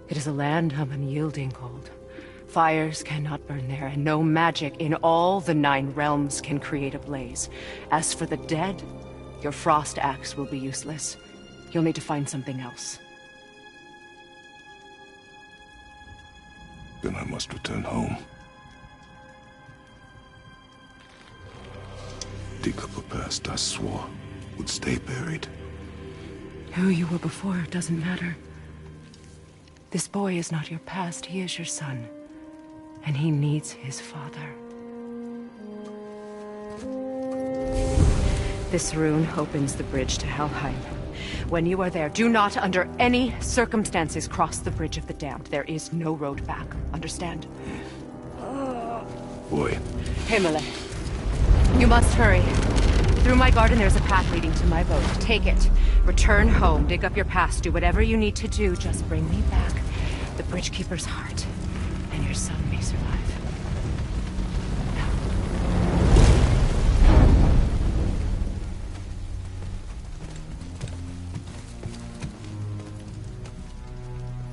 It is a land of unyielding cold. Fires cannot burn there, and no magic in all the 9 realms can create a blaze. As for the dead, your frost axe will be useless. You'll need to find something else. Then I must return home. Dig up a past I swore would stay buried. Who you were before doesn't matter. This boy is not your past, he is your son. And he needs his father. This rune opens the bridge to Helheim. When you are there, do not under any circumstances cross the Bridge of the Damned. There is no road back. Understand? Boy. Himmele. You must hurry. Through my garden there's a path leading to my boat. Take it. Return home. Dig up your past. Do whatever you need to do. Just bring me back the Bridgekeeper's heart. And your son may survive.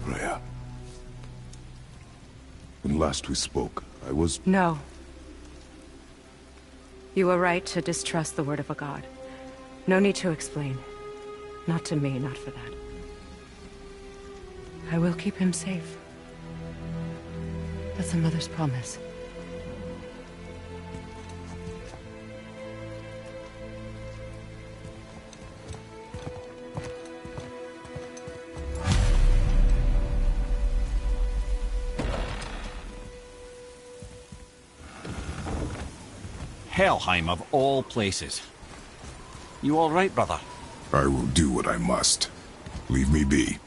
Freya. When last we spoke, I was... No. You were right to distrust the word of a god. No need to explain. Not to me, not for that. I will keep him safe. That's a mother's promise. Helheim of all places. You all right, brother? I will do what I must. Leave me be.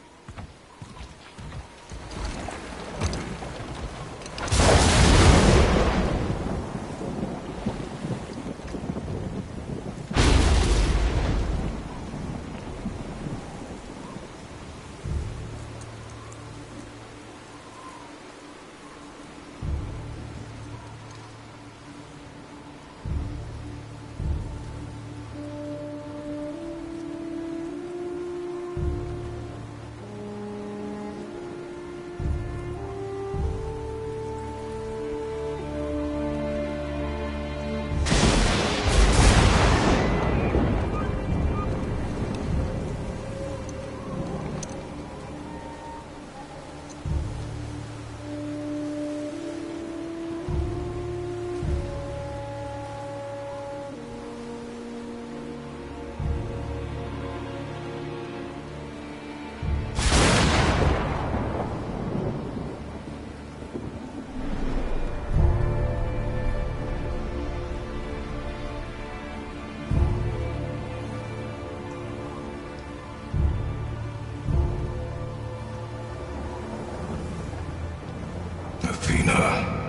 Athena.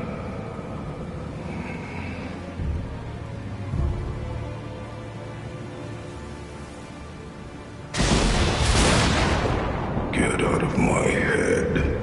Get out of my head.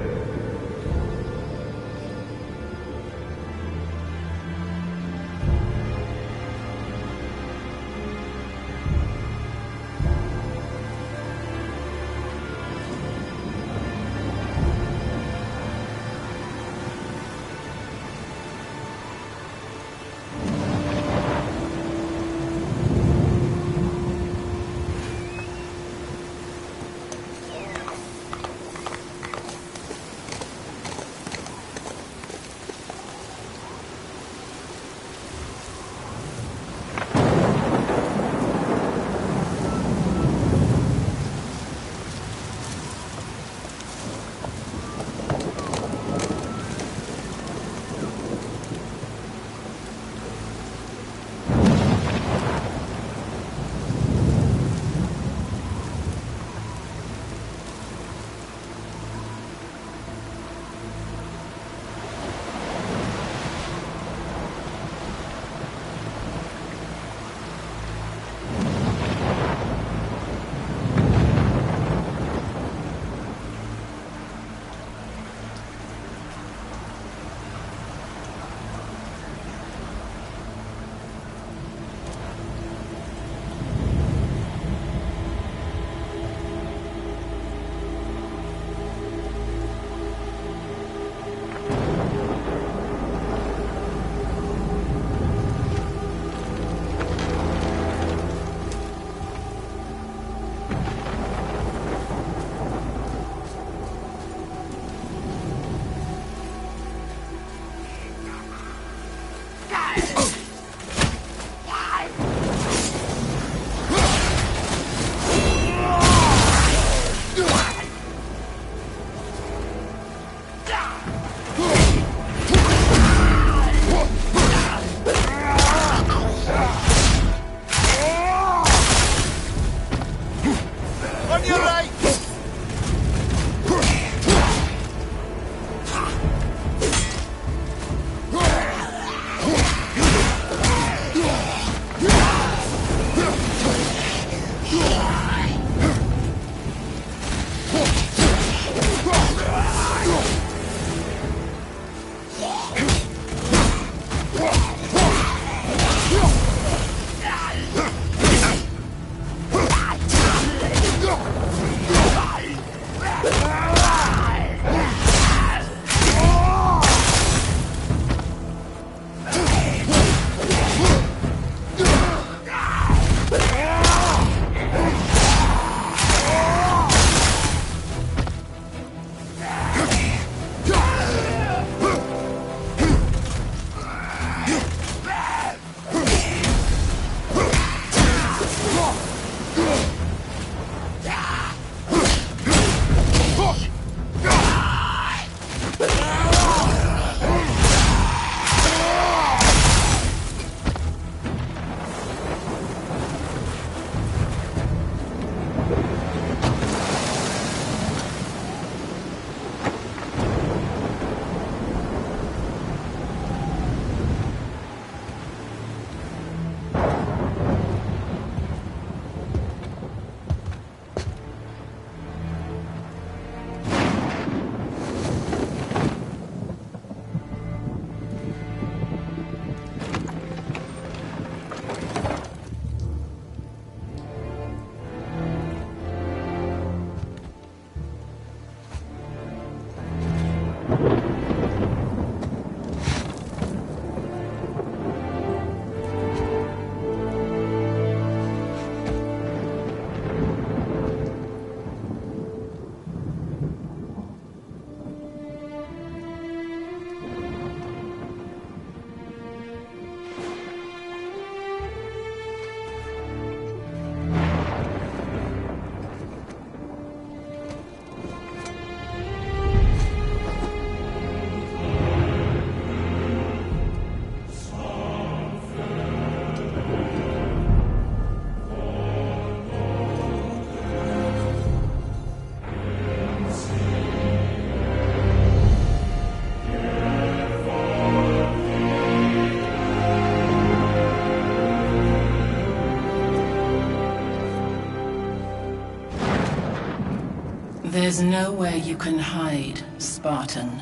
There's nowhere you can hide, Spartan.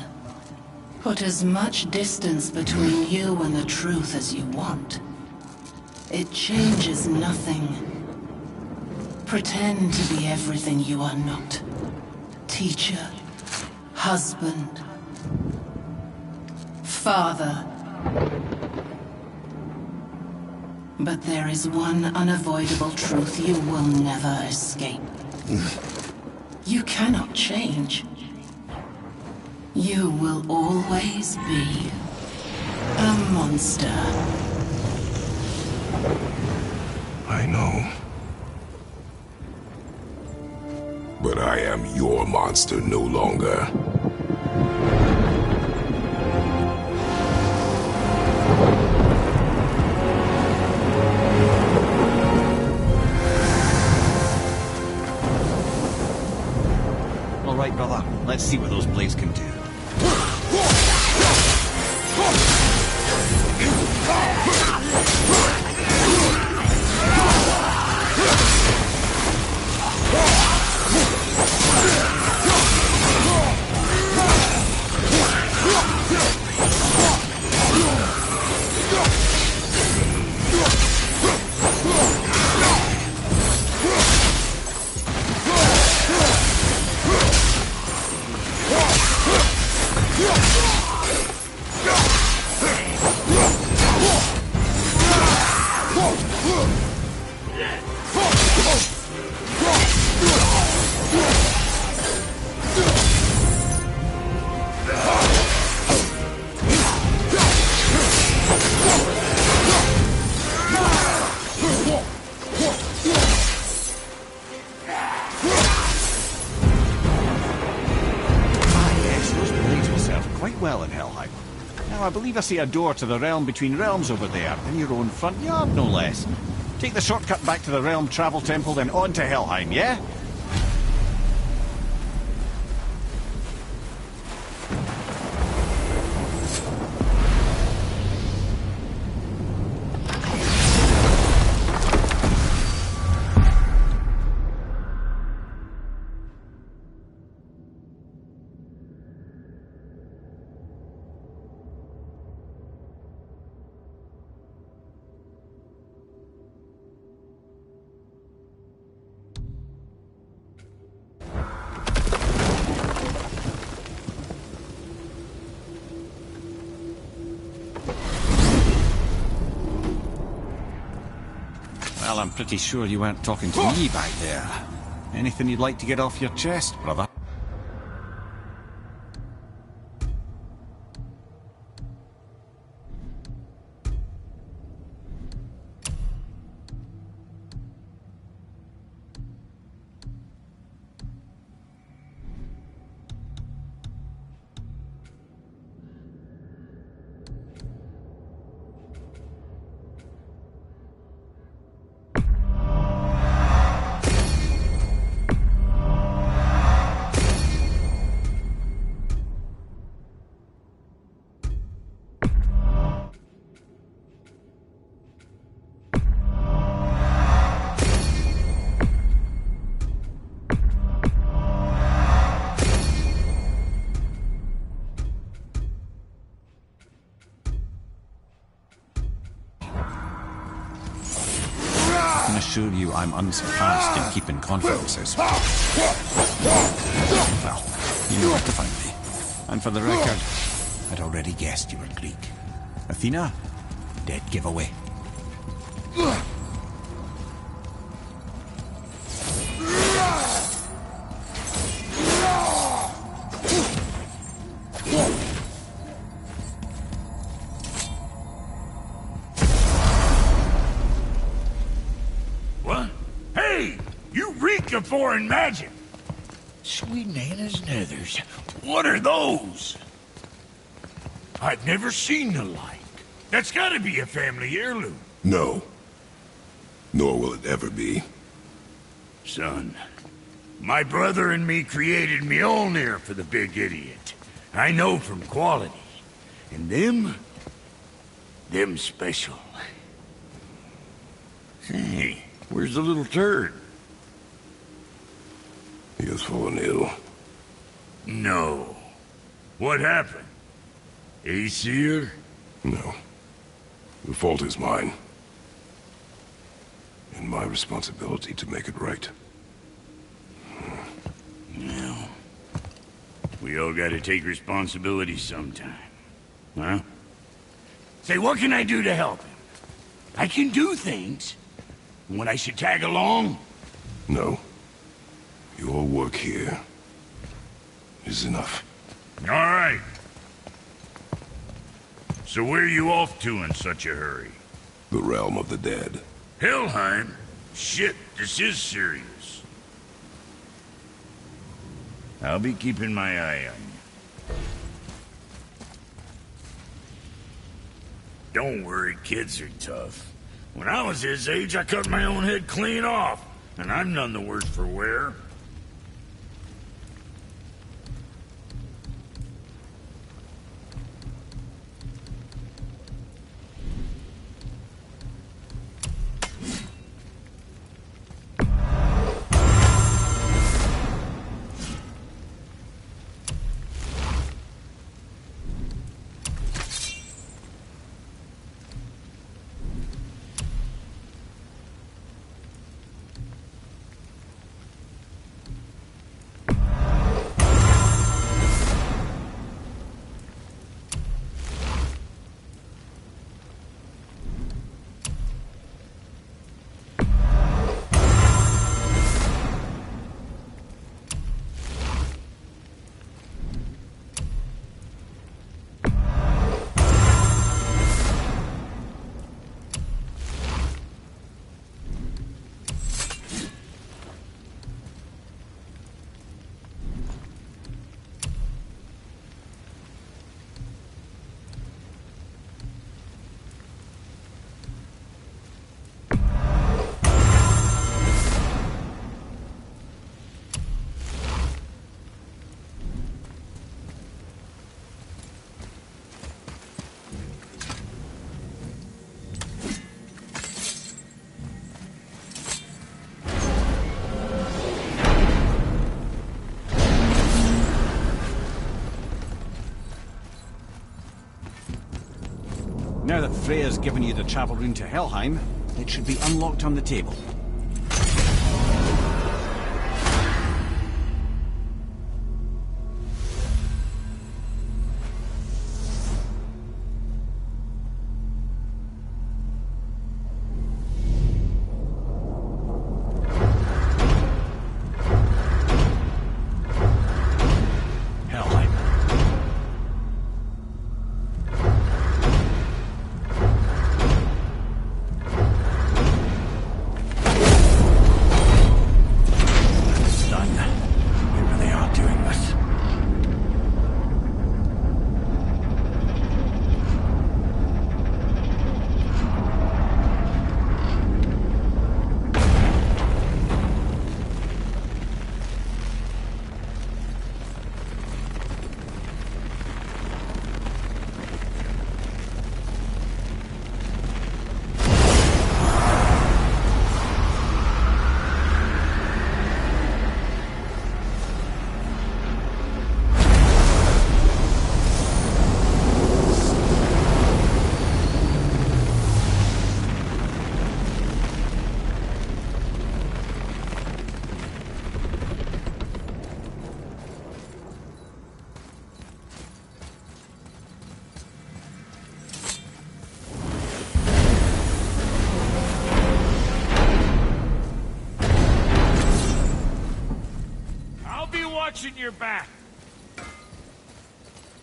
Put as much distance between you and the truth as you want. It changes nothing. Pretend to be everything you are not. Teacher, husband, father. But there is one unavoidable truth you will never escape. You cannot change. You will always be a monster. I know. But I am your monster no longer. All right, brother. Let's see what those blades can do. Well in Helheim. Now, I believe I see a door to the realm between realms over there, in your own front yard, no less. Take the shortcut back to the Realm Travel Temple, then on to Helheim, yeah? Well, I'm pretty sure you weren't talking to me back there. Anything you'd like to get off your chest, brother? I can assure you I'm unsurpassed in keeping confidences. Well, you know where to find me. And for the record, I'd already guessed you were Greek. Athena? Dead giveaway. What? Hey! You reek of foreign magic! Sweet Nana's nethers. What are those? I've never seen the like. That's gotta be a family heirloom. No. Nor will it ever be. Son, my brother and me created Mjolnir for the big idiot. I know from quality. And them special. Hey, where's the little turd? He has fallen ill. No. What happened? Aesir? No. The fault is mine. And my responsibility to make it right. Well, we all gotta take responsibility sometime. Huh? Say, what can I do to help him? I can do things. When I should tag along? No. Your work here is enough. All right. So where are you off to in such a hurry? The realm of the dead. Helheim? Shit, this is serious. I'll be keeping my eye on you. Don't worry, kids are tough. When I was his age, I cut my own head clean off, and I'm none the worse for wear. Now that Freya's given you the travel rune to Helheim, it should be unlocked on the table.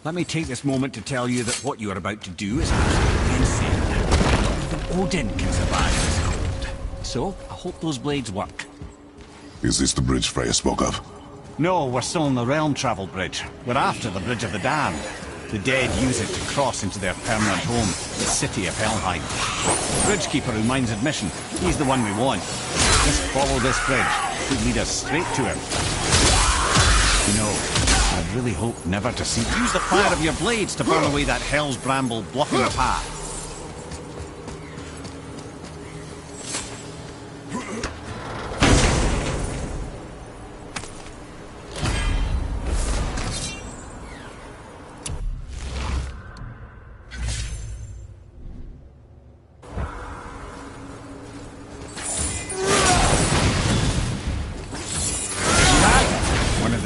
Let me take this moment to tell you that what you are about to do is absolutely insane. Even Odin can survive this cold. So, I hope those blades work. Is this the bridge Freya spoke of? No, we're still on the Realm Travel Bridge. We're after the Bridge of the Damned. The dead use it to cross into their permanent home, the city of Helheim. The Bridgekeeper who minds admission, he's the one we want. Just follow this bridge. It would lead us straight to him. You know, I really hope never to see... Use the fire of your blades to burn away that hell's bramble blocking the path.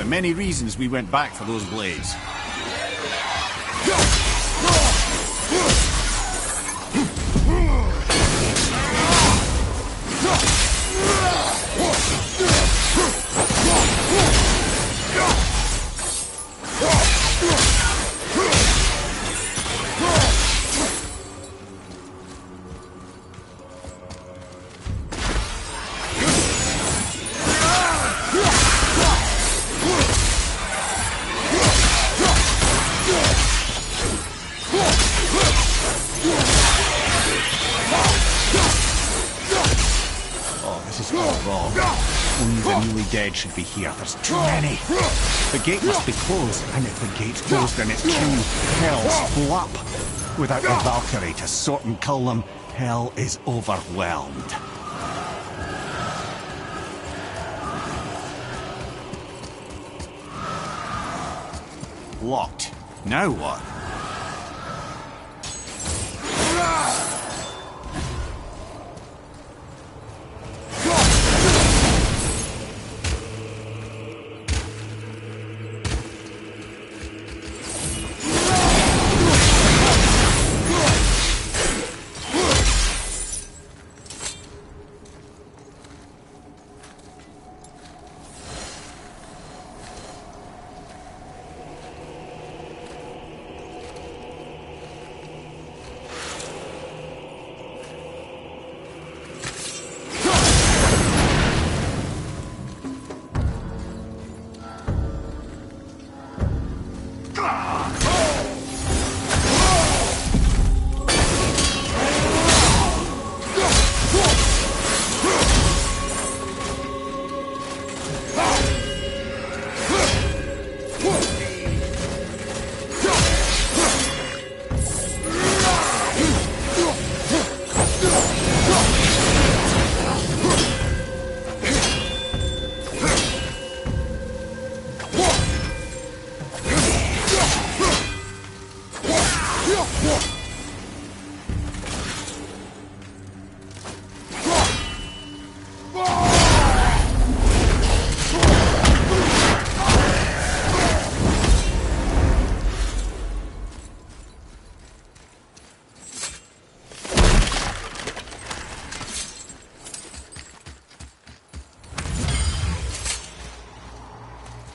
Many reasons we went back for those blades. Dead should be here. There's too many. The gate must be closed, and if the gate's closed, then it's true. Hell's full up. Without a Valkyrie to sort and kill them, hell is overwhelmed. Locked. Now what?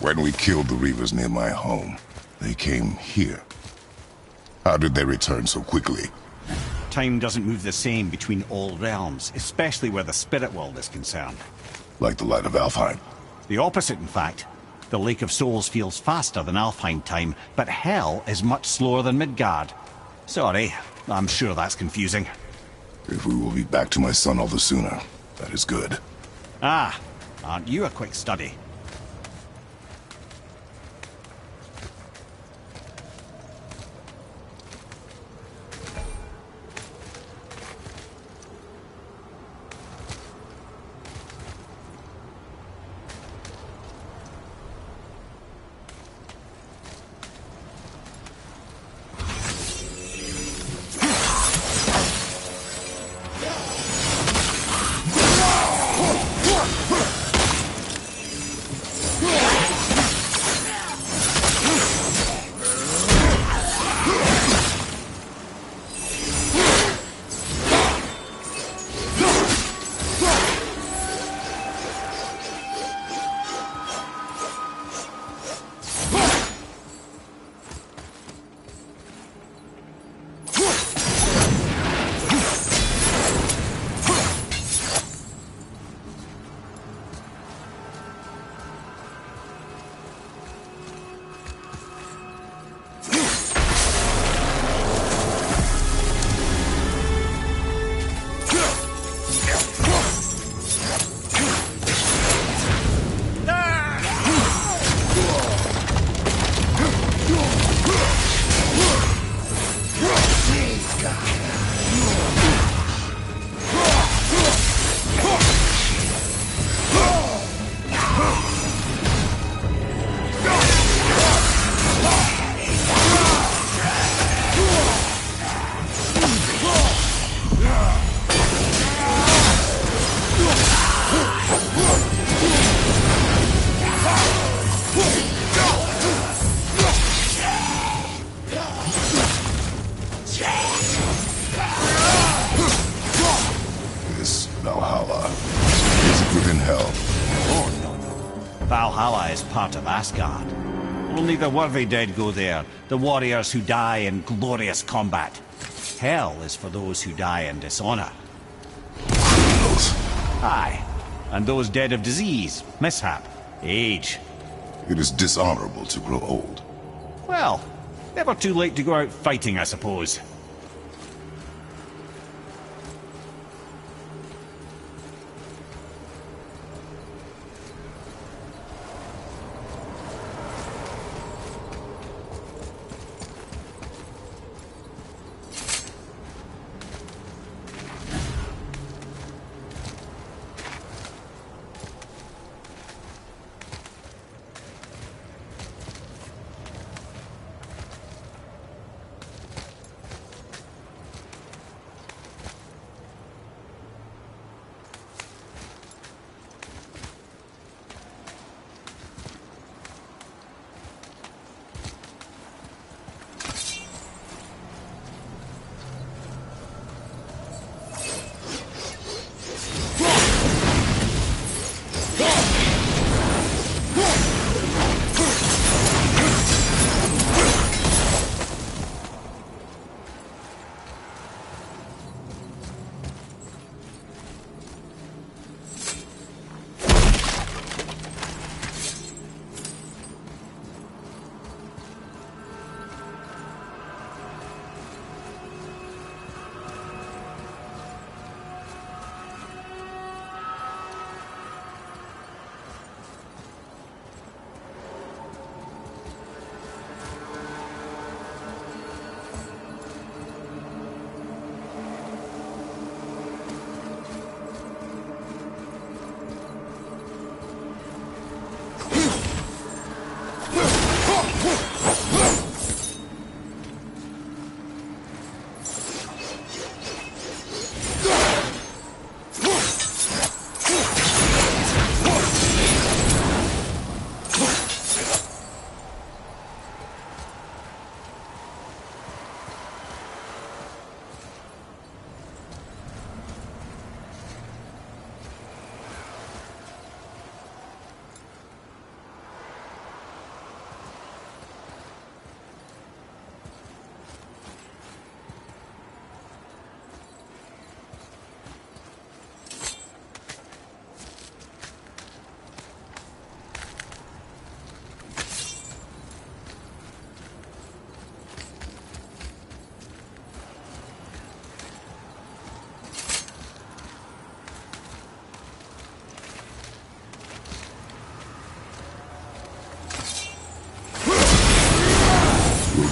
When we killed the Reavers near my home, they came here. How did they return so quickly? Time doesn't move the same between all realms, especially where the spirit world is concerned. Like the light of Alfheim? The opposite, in fact. The Lake of Souls feels faster than Alfheim time, but Hell is much slower than Midgard. Sorry, I'm sure that's confusing. If we will be back to my son all the sooner, that is good. Ah, aren't you a quick study? part of Asgard. Only the worthy dead go there, the warriors who die in glorious combat. Hell is for those who die in dishonor. Criminals. Aye, and those dead of disease, mishap, age. It is dishonorable to grow old. Well, never too late to go out fighting, I suppose.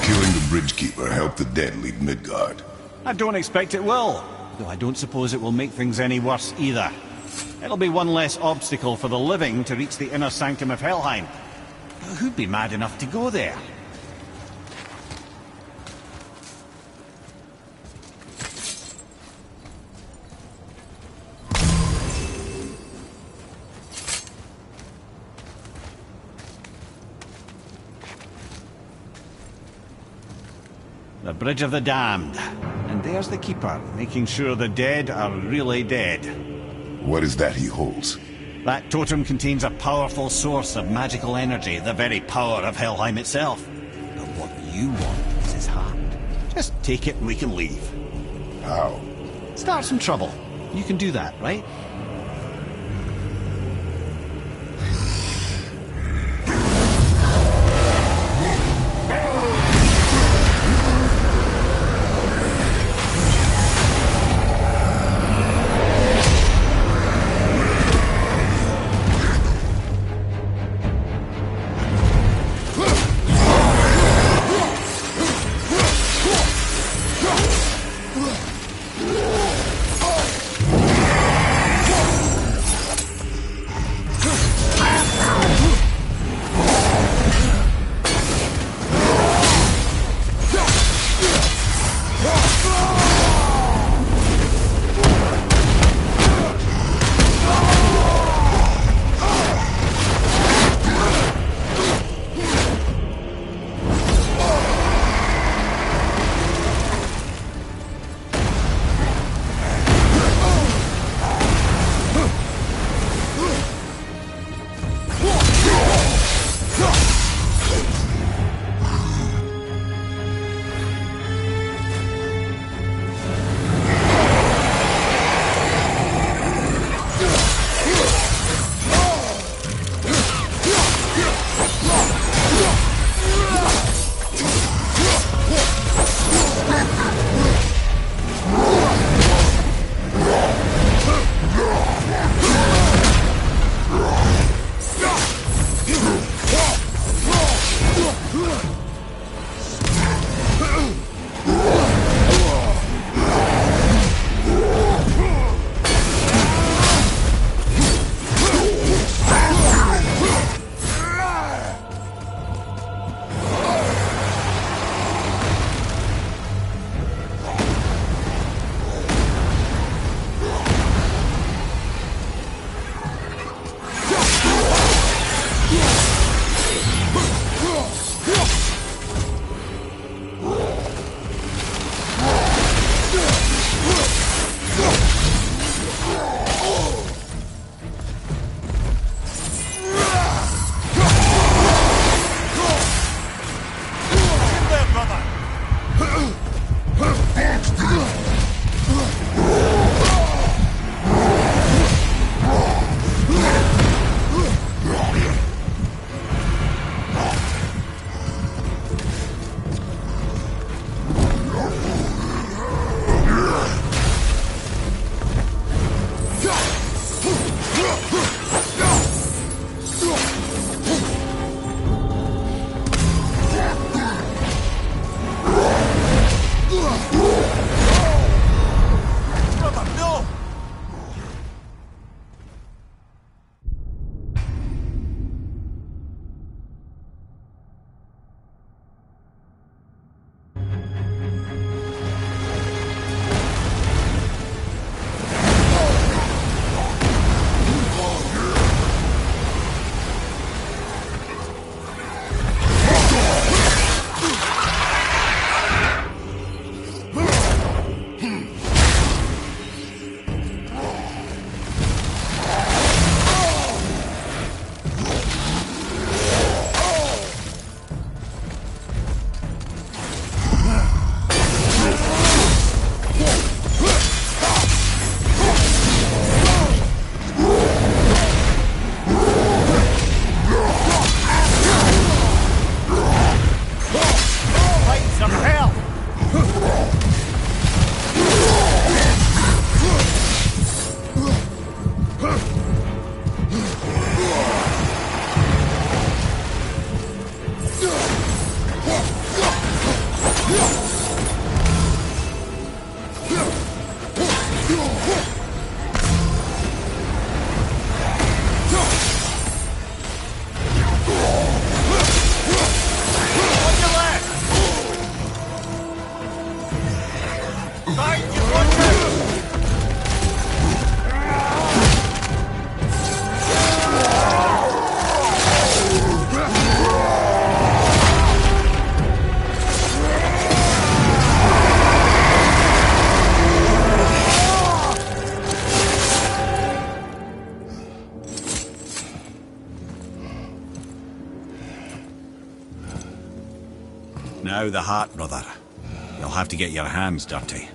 Killing the Bridgekeeper help the dead leave Midgard. I don't expect it will, though I don't suppose it will make things any worse either. It'll be one less obstacle for the living to reach the inner sanctum of Helheim. Who'd be mad enough to go there? The Bridge of the Damned. And there's the Keeper, making sure the dead are really dead. What is that he holds? That totem contains a powerful source of magical energy, the very power of Helheim itself. But what you want is his heart. Just take it and we can leave. How? Start some trouble. You can do that, right? Now the heart, brother. You'll have to get your hands dirty.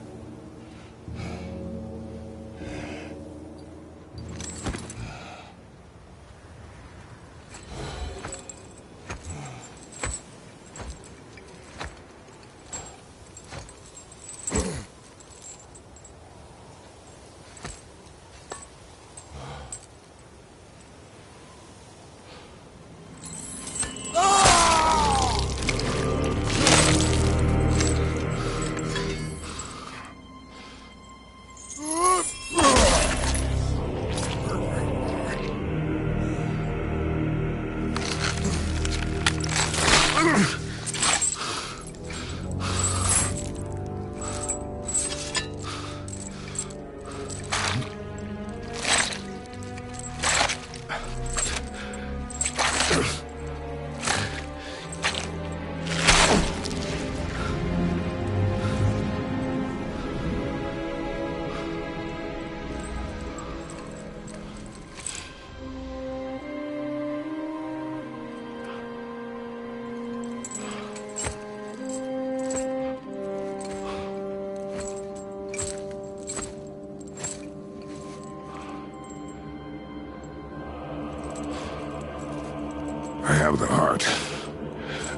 I have the heart.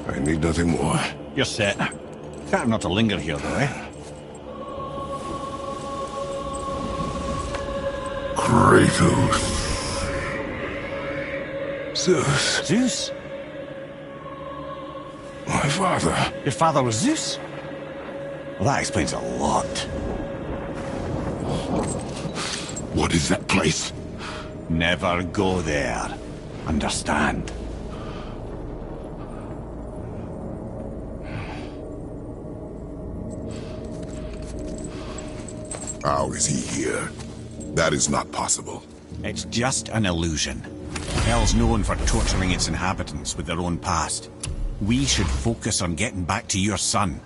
I need nothing more. You're set. Better not to linger here, though, eh? Kratos. Zeus. Zeus? My father. Your father was Zeus? Well, that explains a lot. What is that place? Never go there. Understand? How is he here? That is not possible. It's just an illusion. Hell's known for torturing its inhabitants with their own past. We should focus on getting back to your son.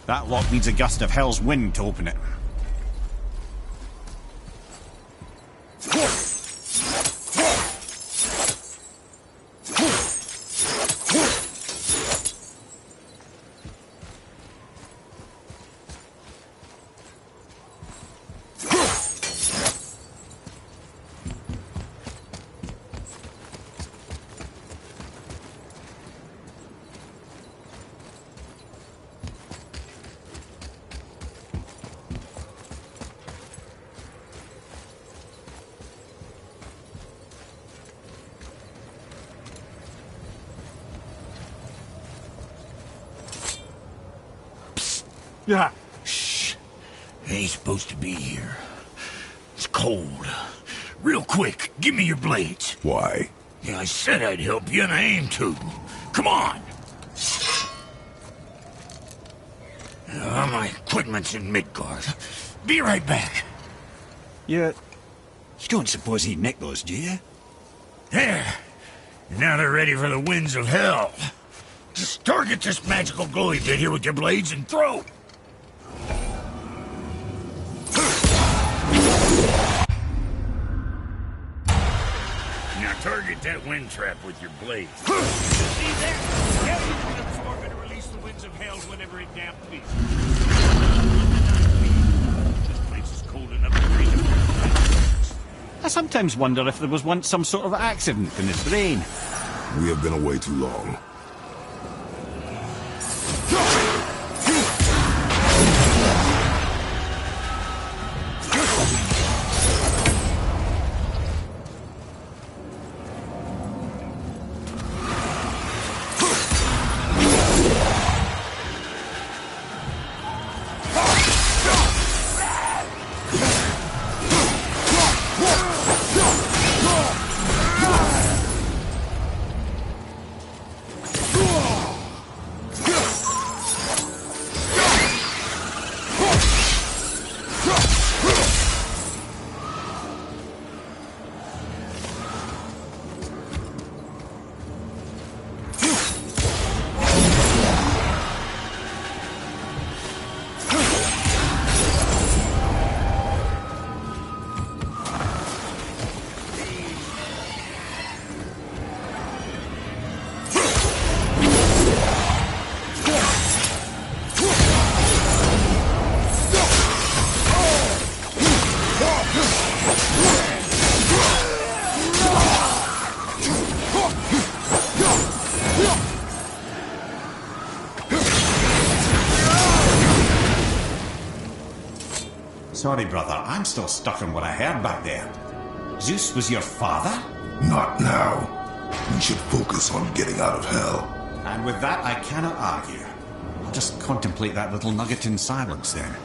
That lock needs a gust of Hell's wind to open it. Yeah. Shh. Ain't supposed to be here. It's cold. Real quick, give me your blades. Why? Yeah, I said I'd help you, and I aim to. Come on. My equipment's in Midgard. Be right back. You don't suppose he nicked those, do you? There. Now they're ready for the winds of hell. Just target this magical glowy bit here with your blades and throw. Now target that wind trap with your blades. See that? Yeah, you can absorb it and release the winds of hell whenever it damp be. This place is cold enough to freeze him. I sometimes wonder if there was once some sort of accident in his brain. We have been away too long. Sorry, brother. I'm still stuck on what I heard back there. Zeus was your father? Not now. We should focus on getting out of hell. And with that, I cannot argue. I'll just contemplate that little nugget in silence then.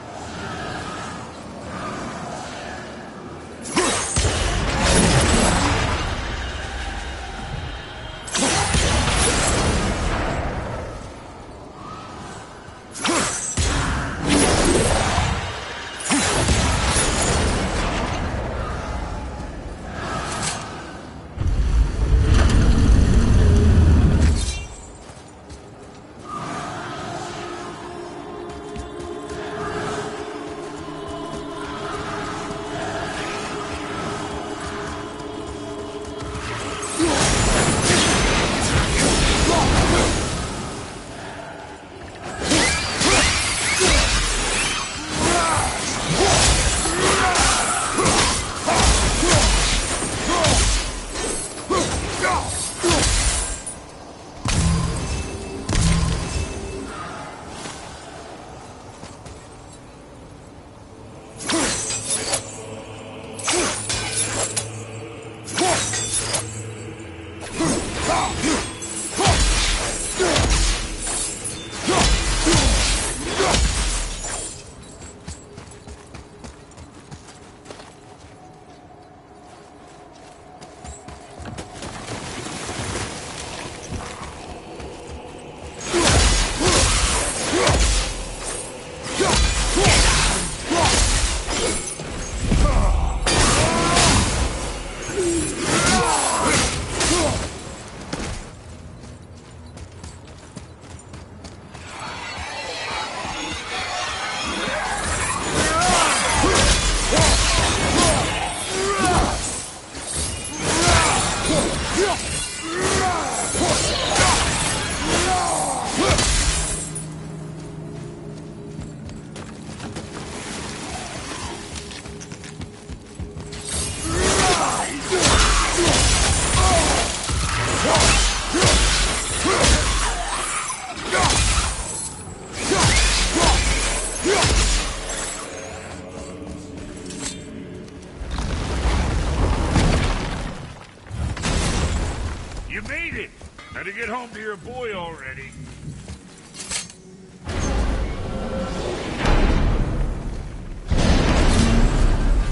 You made it! How to get home to your boy already?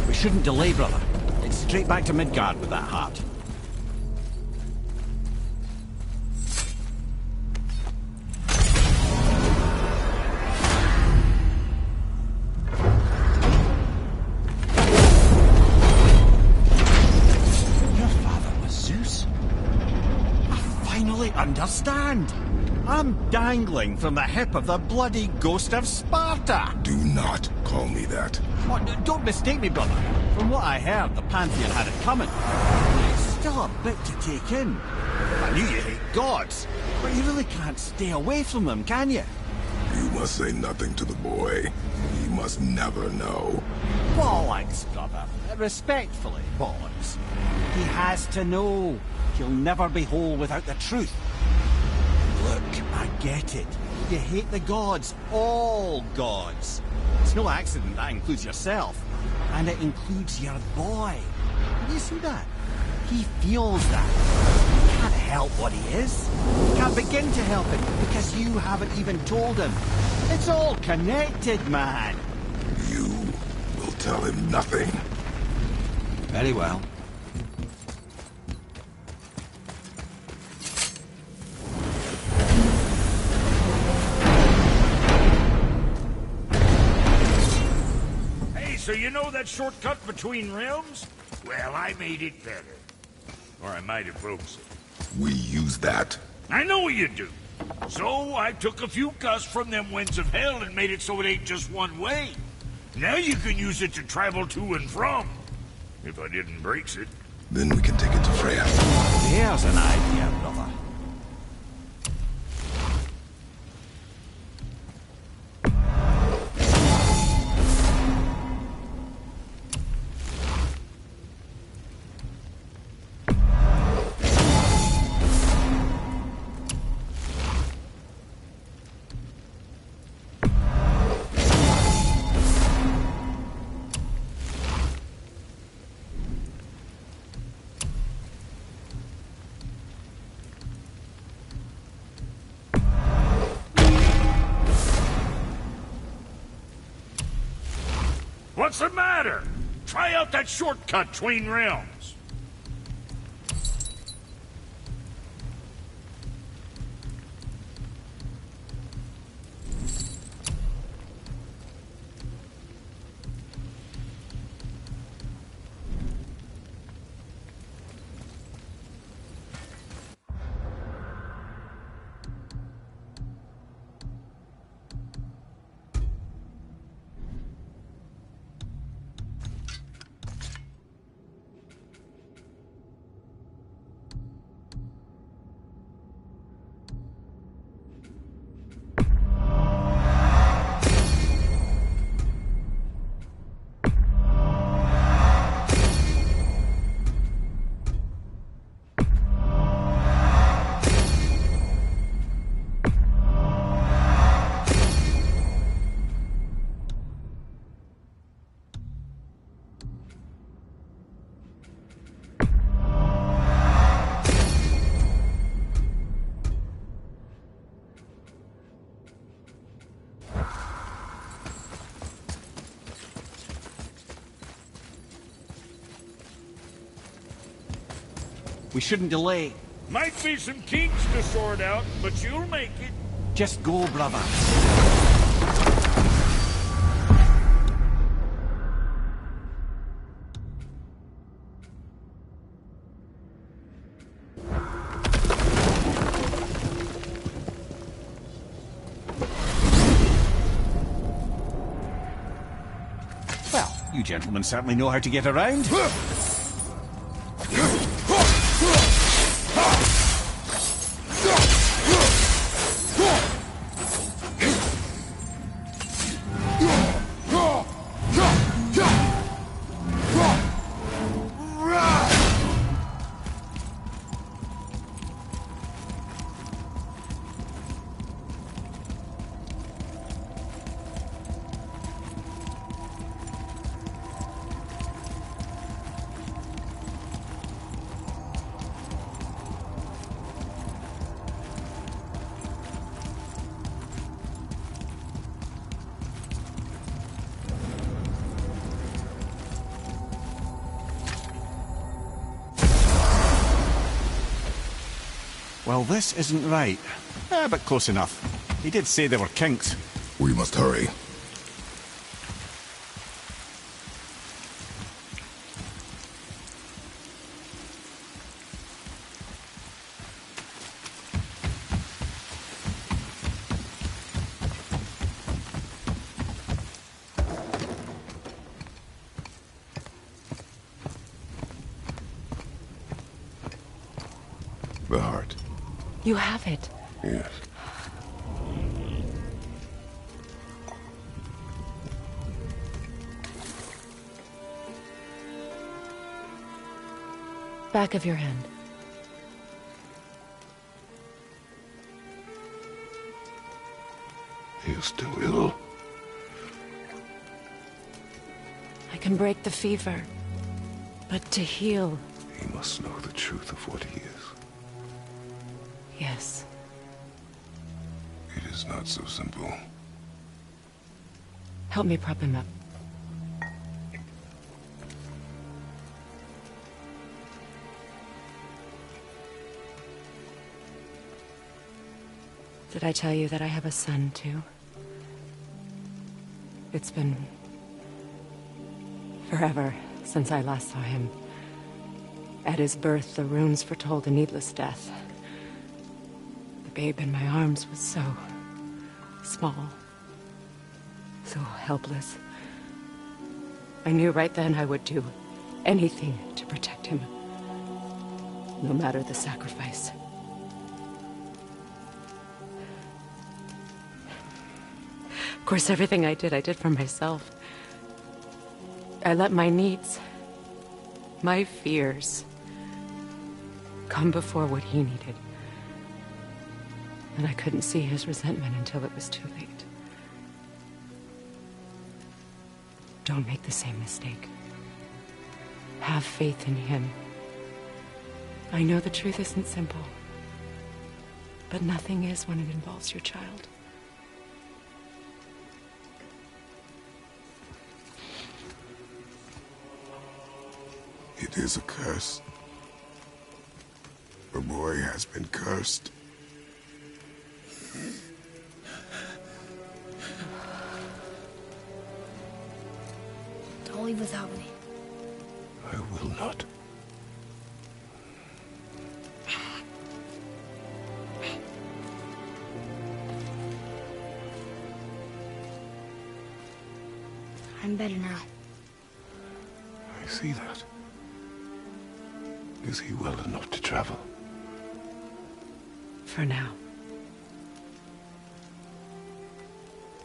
We shouldn't delay, brother. It's straight back to Midgard with that heart. Your father was Zeus? I finally understand. I'm dangling from the hip of the bloody ghost of Sparta. Do not call me that. What? Don't mistake me, brother. From what I heard, the Pantheon had it coming. It's still a bit to take in. I knew you hate gods, but you really can't stay away from them, can you? You must say nothing to the boy. He must never know. Bollocks, brother. Respectfully, bollocks. He has to know. He'll never be whole without the truth. Look, I get it. You hate the gods. All gods. It's no accident that includes yourself. And it includes your boy. You see that? He feels that. He can't help what he is. He can't begin to help it because you haven't even told him. It's all connected, man. You will tell him nothing. Very well. So you know that shortcut between realms? Well, I made it better. Or I might have broke it. We use that. I know you do. So I took a few cuss from them winds of hell and made it so it ain't just one way. Now you can use it to travel to and from. If I didn't break it. Then we can take it to Freya. There's an idea, brother. What's the matter? Try out that shortcut between realms. We shouldn't delay. Might be some kinks to sort out, but you'll make it. Just go, brother. Well, you gentlemen certainly know how to get around. Well, this isn't right. But close enough. He did say there were kinks. We must hurry. The heart. You have it. Yes. Back of your hand. He is still ill. I can break the fever, but to heal... He must know the truth of what he is. Yes. It is not so simple. Help me prop him up. Did I tell you that I have a son, too? It's been... forever since I last saw him. At his birth, the runes foretold a needless death. The babe in my arms was so... small. So helpless. I knew right then I would do anything to protect him. No matter the sacrifice. Of course, everything I did for myself. I let my needs, my fears, come before what he needed. And I couldn't see his resentment until it was too late. Don't make the same mistake. Have faith in him. I know the truth isn't simple, but nothing is when it involves your child. It is a curse. The boy has been cursed. Don't leave without me. I will not. I'm better now. I see that. Is he well enough to travel? For now.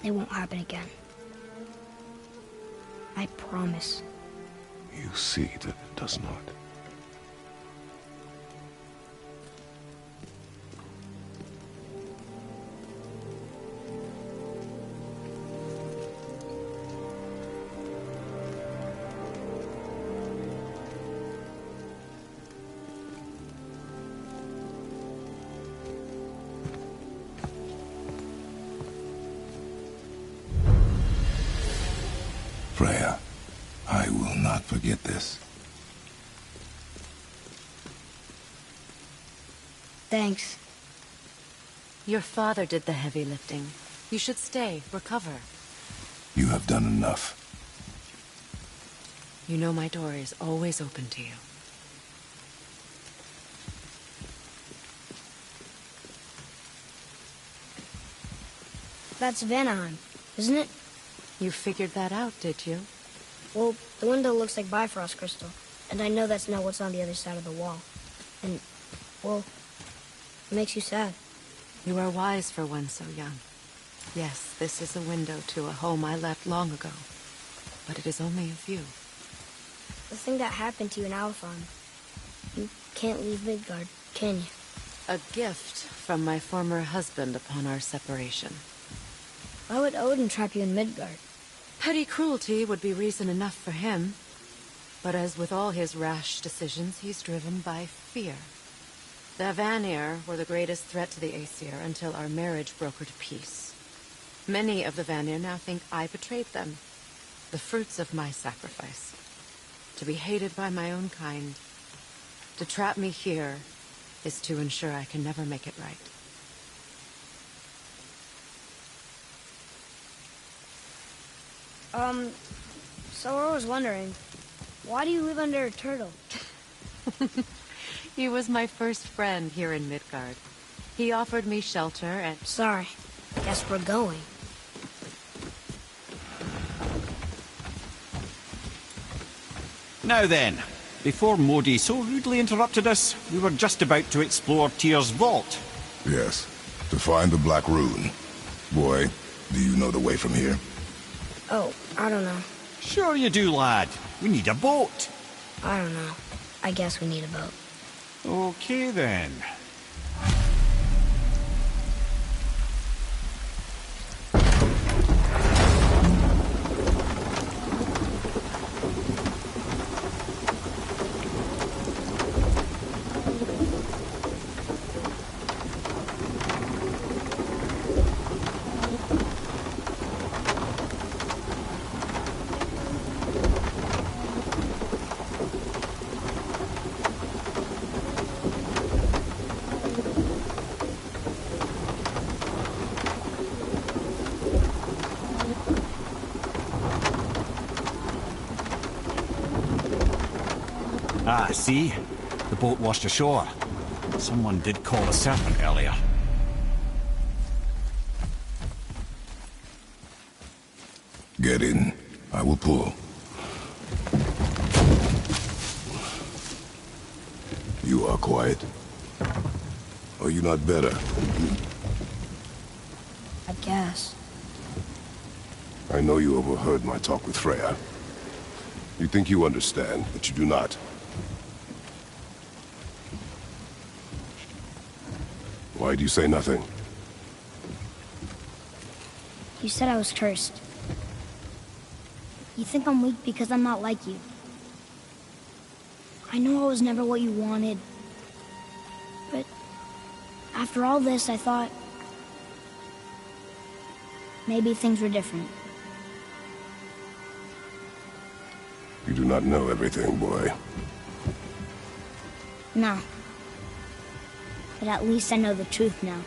It won't happen again. I promise. You see that it does not. Freya, I will not forget this. Thanks. Your father did the heavy lifting. You should stay, recover. You have done enough. You know my door is always open to you. That's Vanaheim, isn't it? You figured that out, did you? Well, the window looks like Bifrost crystal, and I know that's not what's on the other side of the wall. And, well, it makes you sad. You are wise for one so young. Yes, this is a window to a home I left long ago, but it is only a view. The thing that happened to you in Alfheim, you can't leave Midgard, can you? A gift from my former husband upon our separation. Why would Odin trap you in Midgard? Petty cruelty would be reason enough for him. But as with all his rash decisions, he's driven by fear. The Vanir were the greatest threat to the Aesir until our marriage brokered peace. Many of the Vanir now think I betrayed them. The fruits of my sacrifice. To be hated by my own kind. To trap me here is to ensure I can never make it right. So I was wondering, why do you live under a turtle? He was my first friend here in Midgard. He offered me shelter and... Sorry. Guess we're going. Now then, before Modi so rudely interrupted us, we were just about to explore Tyr's vault. Yes, to find the Black Rune. Boy, do you know the way from here? Oh, I don't know. Sure you do, lad. We need a boat. I don't know. I guess we need a boat. Okay then. Ah, see? The boat washed ashore. Someone did call a serpent earlier. Get in. I will pull. You are quiet. Are you not better? I guess. I know you overheard my talk with Freya. You think you understand, but you do not. Why do you say nothing? You said I was cursed. You think I'm weak because I'm not like you. I know I was never what you wanted. But after all this, I thought maybe things were different. You do not know everything, boy. No. But at least I know the truth now.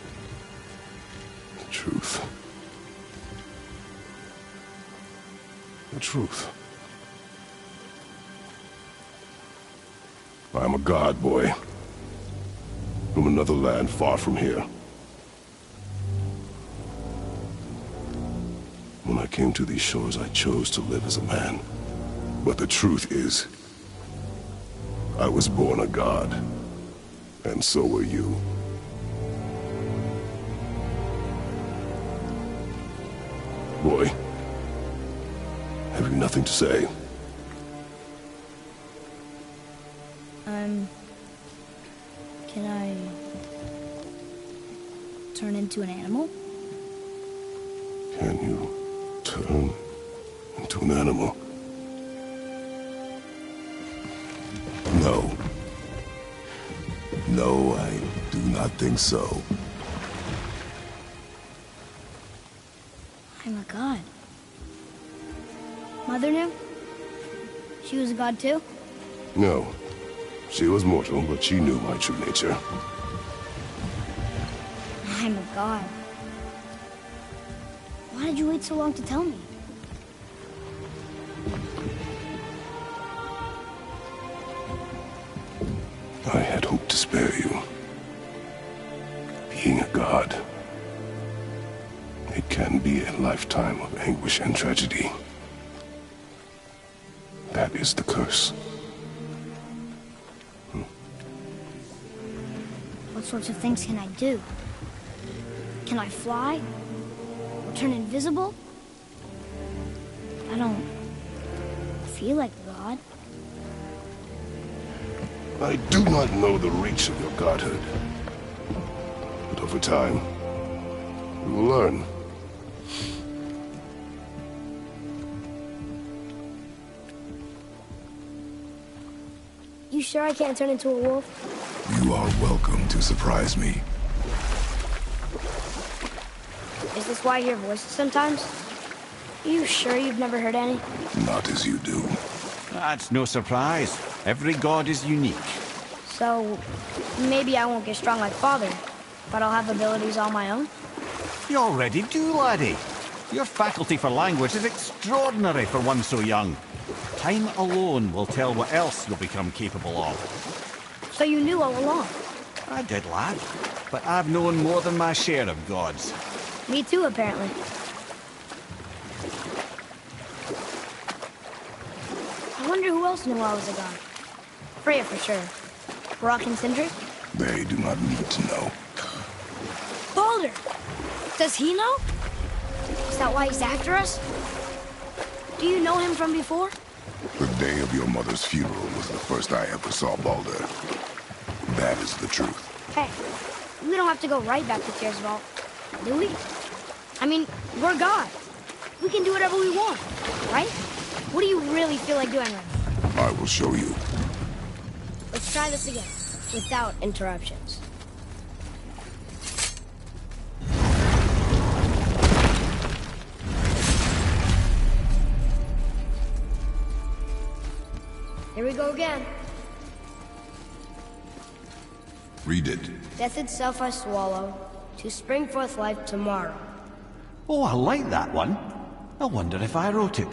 The truth. The truth. I'm a god, boy. From another land far from here. When I came to these shores, I chose to live as a man. But the truth is, I was born a god. And so were you. Boy, have you nothing to say? Can I turn into an animal? Can you turn into an animal? No. No, I do not think so. I'm a god. Mother knew? She was a god too? No. She was mortal, but she knew my true nature. I'm a god. Why did you wait so long to tell me? I had hoped to spare you. Being a god, it can be a lifetime of anguish and tragedy. That is the curse. What sorts of things can I do? Can I fly? Or turn invisible? I don't feel like a god. I do not know the reach of your godhood. But over time, we will learn. You sure I can't turn into a wolf? You are welcome to surprise me. Is this why I hear voices sometimes? You sure you've never heard any? Not as you do. That's no surprise. Every god is unique. So, maybe I won't get strong like Father, but I'll have abilities all my own? You already do, laddie. Your faculty for language is extraordinary for one so young. Time alone will tell what else you'll become capable of. So you knew all along? I did, lad. But I've known more than my share of gods. Me too, apparently. I wonder who else knew I was a god. Freya for sure. Brock and Sindri? They do not need to know. Baldur! Does he know? Is that why he's after us? Do you know him from before? The day of your mother's funeral was the first I ever saw Baldur. That is the truth. Hey, we don't have to go right back to Tyr's vault, do we? I mean, we're God. We can do whatever we want, right? What do you really feel like doing right now? I will show you. Let's try this again, without interruptions. Here we go again. Read it. Death itself I swallow, to spring forth life tomorrow. Oh, I like that one. I wonder if I wrote it.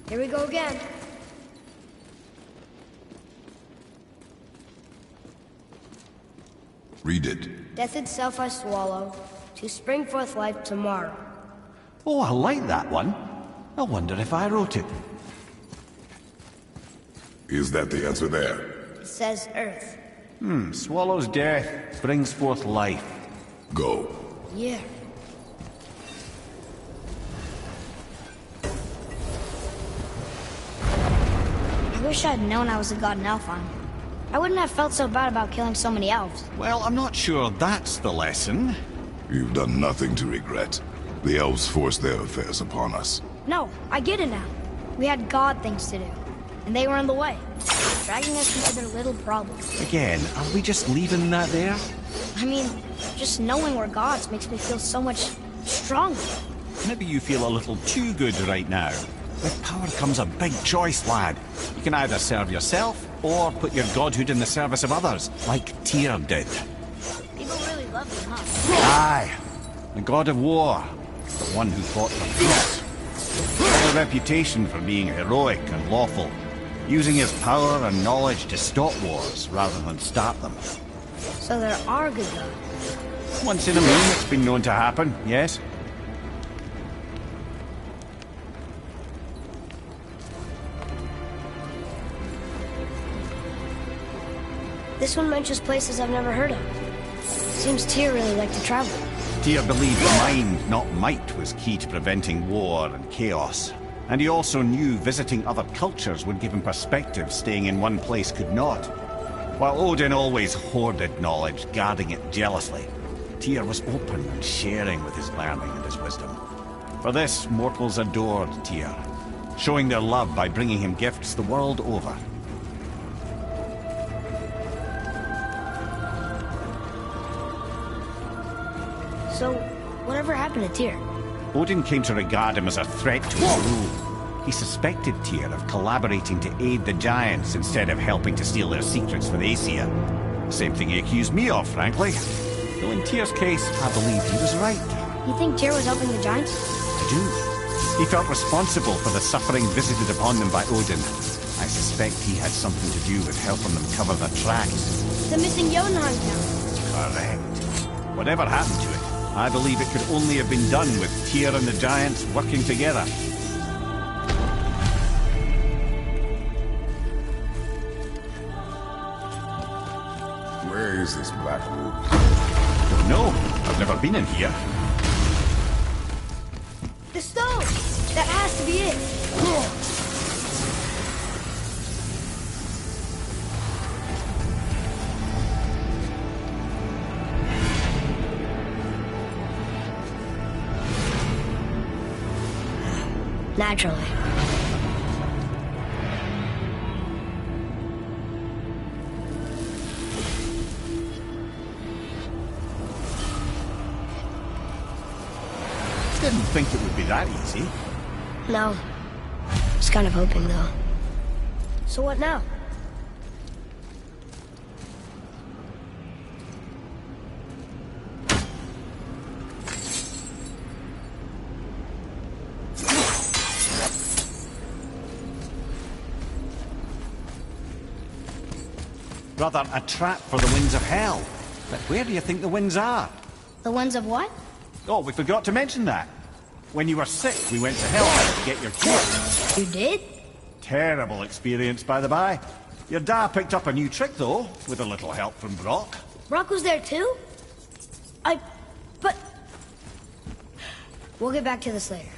Here we go again. Read it. Death itself I swallow, to spring forth life tomorrow. Oh, I like that one. I wonder if I wrote it. Is that the answer there? It says Earth. Swallows death, brings forth life. Go. Yeah. wish I'd known I was a god in Alfheim. I wouldn't have felt so bad about killing so many elves. Well, I'm not sure that's the lesson. You've done nothing to regret. The elves forced their affairs upon us. No, I get it now. We had god things to do, and they were in the way, dragging us into their little problems. Again, are we just leaving that there? I mean, just knowing we're gods makes me feel so much stronger. Maybe you feel a little too good right now. With power comes a big choice, lad. You can either serve yourself, or put your godhood in the service of others, like Tyr did. People really love him, huh? Aye. The god of war. The one who fought for peace. He had a reputation for being heroic and lawful, using his power and knowledge to stop wars rather than start them. So there are good gods. Once in a moon, it's been known to happen, yes? This one mentions places I've never heard of. Seems Tyr really liked to travel. Tyr believed mind, not might, was key to preventing war and chaos. And he also knew visiting other cultures would give him perspective staying in one place could not. While Odin always hoarded knowledge, guarding it jealously, Tyr was open and sharing with his learning and his wisdom. For this, mortals adored Tyr, showing their love by bringing him gifts the world over. So, whatever happened to Tyr? Odin came to regard him as a threat to his rule. He suspected Tyr of collaborating to aid the Giants instead of helping to steal their secrets for the Aesir. Same thing he accused me of, frankly. Though in Tyr's case, I believe he was right. You think Tyr was helping the Giants? I do. He felt responsible for the suffering visited upon them by Odin. I suspect he had something to do with helping them cover their tracks. The missing Jotunheim town. Correct. Whatever happened to it, I believe it could only have been done with Tyr and the Giants working together. Where is this black room? Don't know. I've never been in here. The stone! That has to be it! Naturally. Didn't think it would be that easy. No. Was kind of hoping, though. So what now? Rather, a trap for the winds of hell. But where do you think the winds are? The winds of what? Oh, we forgot to mention that. When you were sick, we went to Helheim to get your cure. You did? Terrible experience, by the by. Your dad picked up a new trick, though, with a little help from Brock. Brock was there too? But... We'll get back to this later.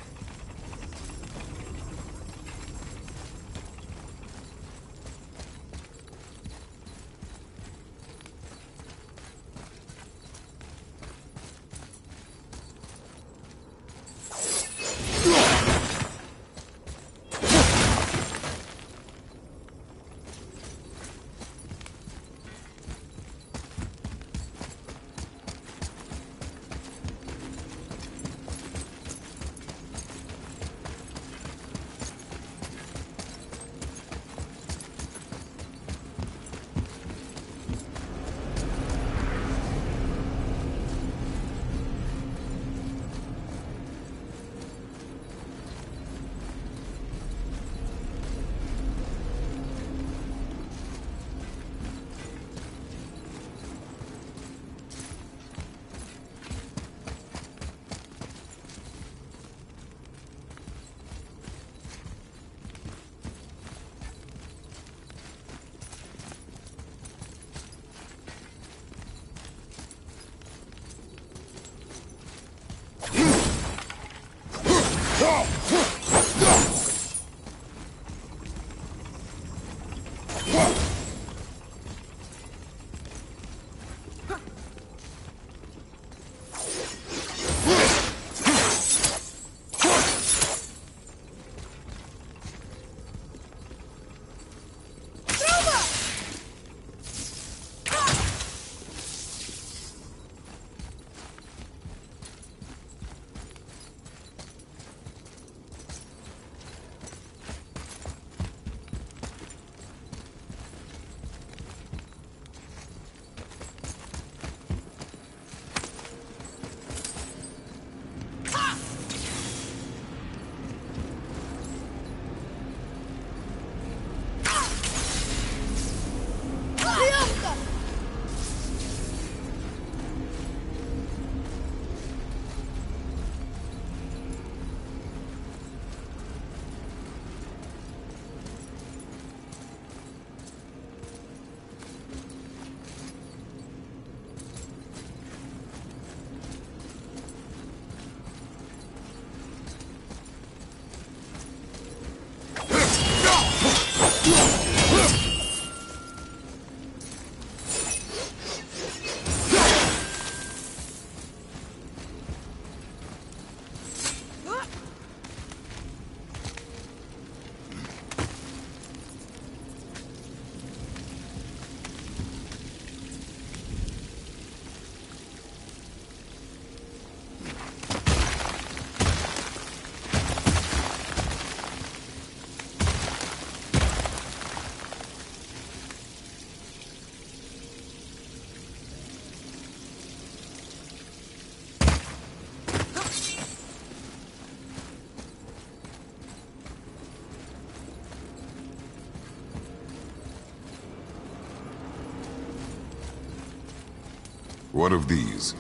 What of these?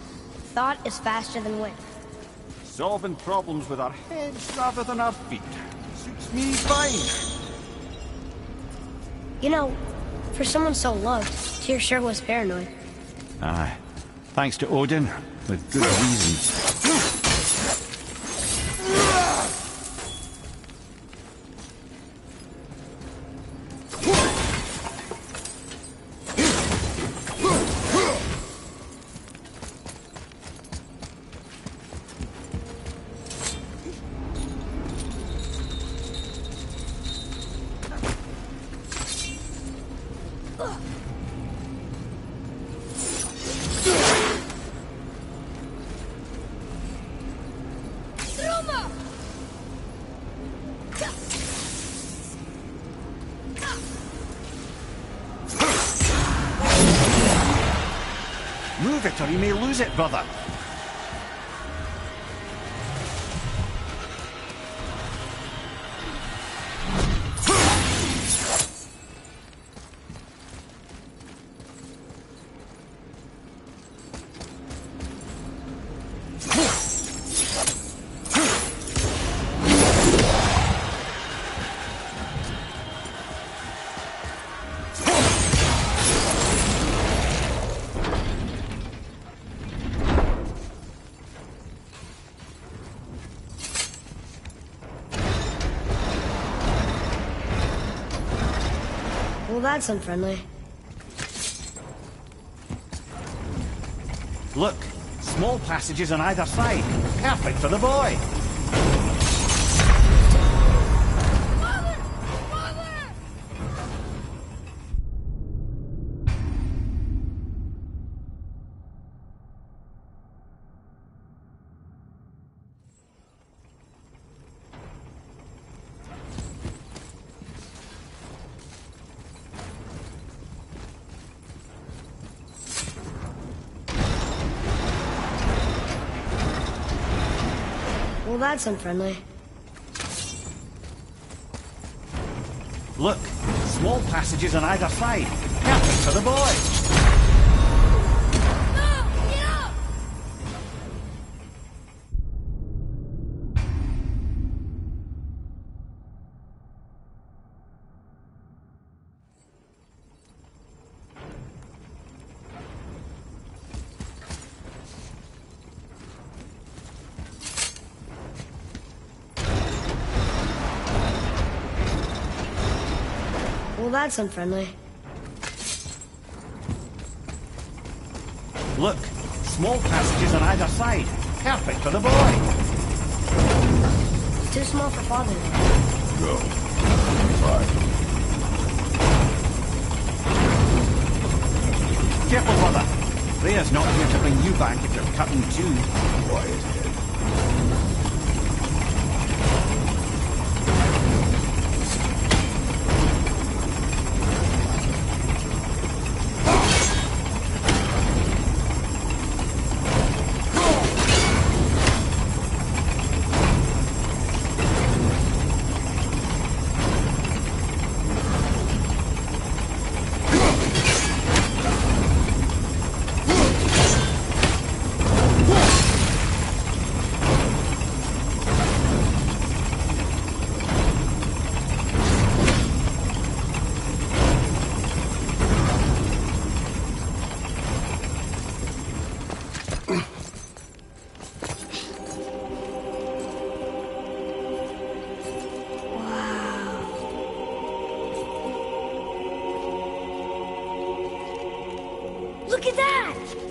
Thought is faster than wind. Solving problems with our heads rather than our feet. Suits me fine. You know, for someone so loved, Tyr sure was paranoid. Aye. Thanks to Odin, with good reasons. Move it or you may lose it, brother. Well, that's unfriendly. Look, small passages on either side. Perfect for the boy. Well, that's unfriendly. Look, small passages on either side. Perfect for the boy. Well, that's unfriendly. Look, small passages on either side. Perfect for the boy. It's too small for father. Go. Fine. Careful, brother. Rhea's not here to bring you back if you're cutting too. Quiet head. Look at that!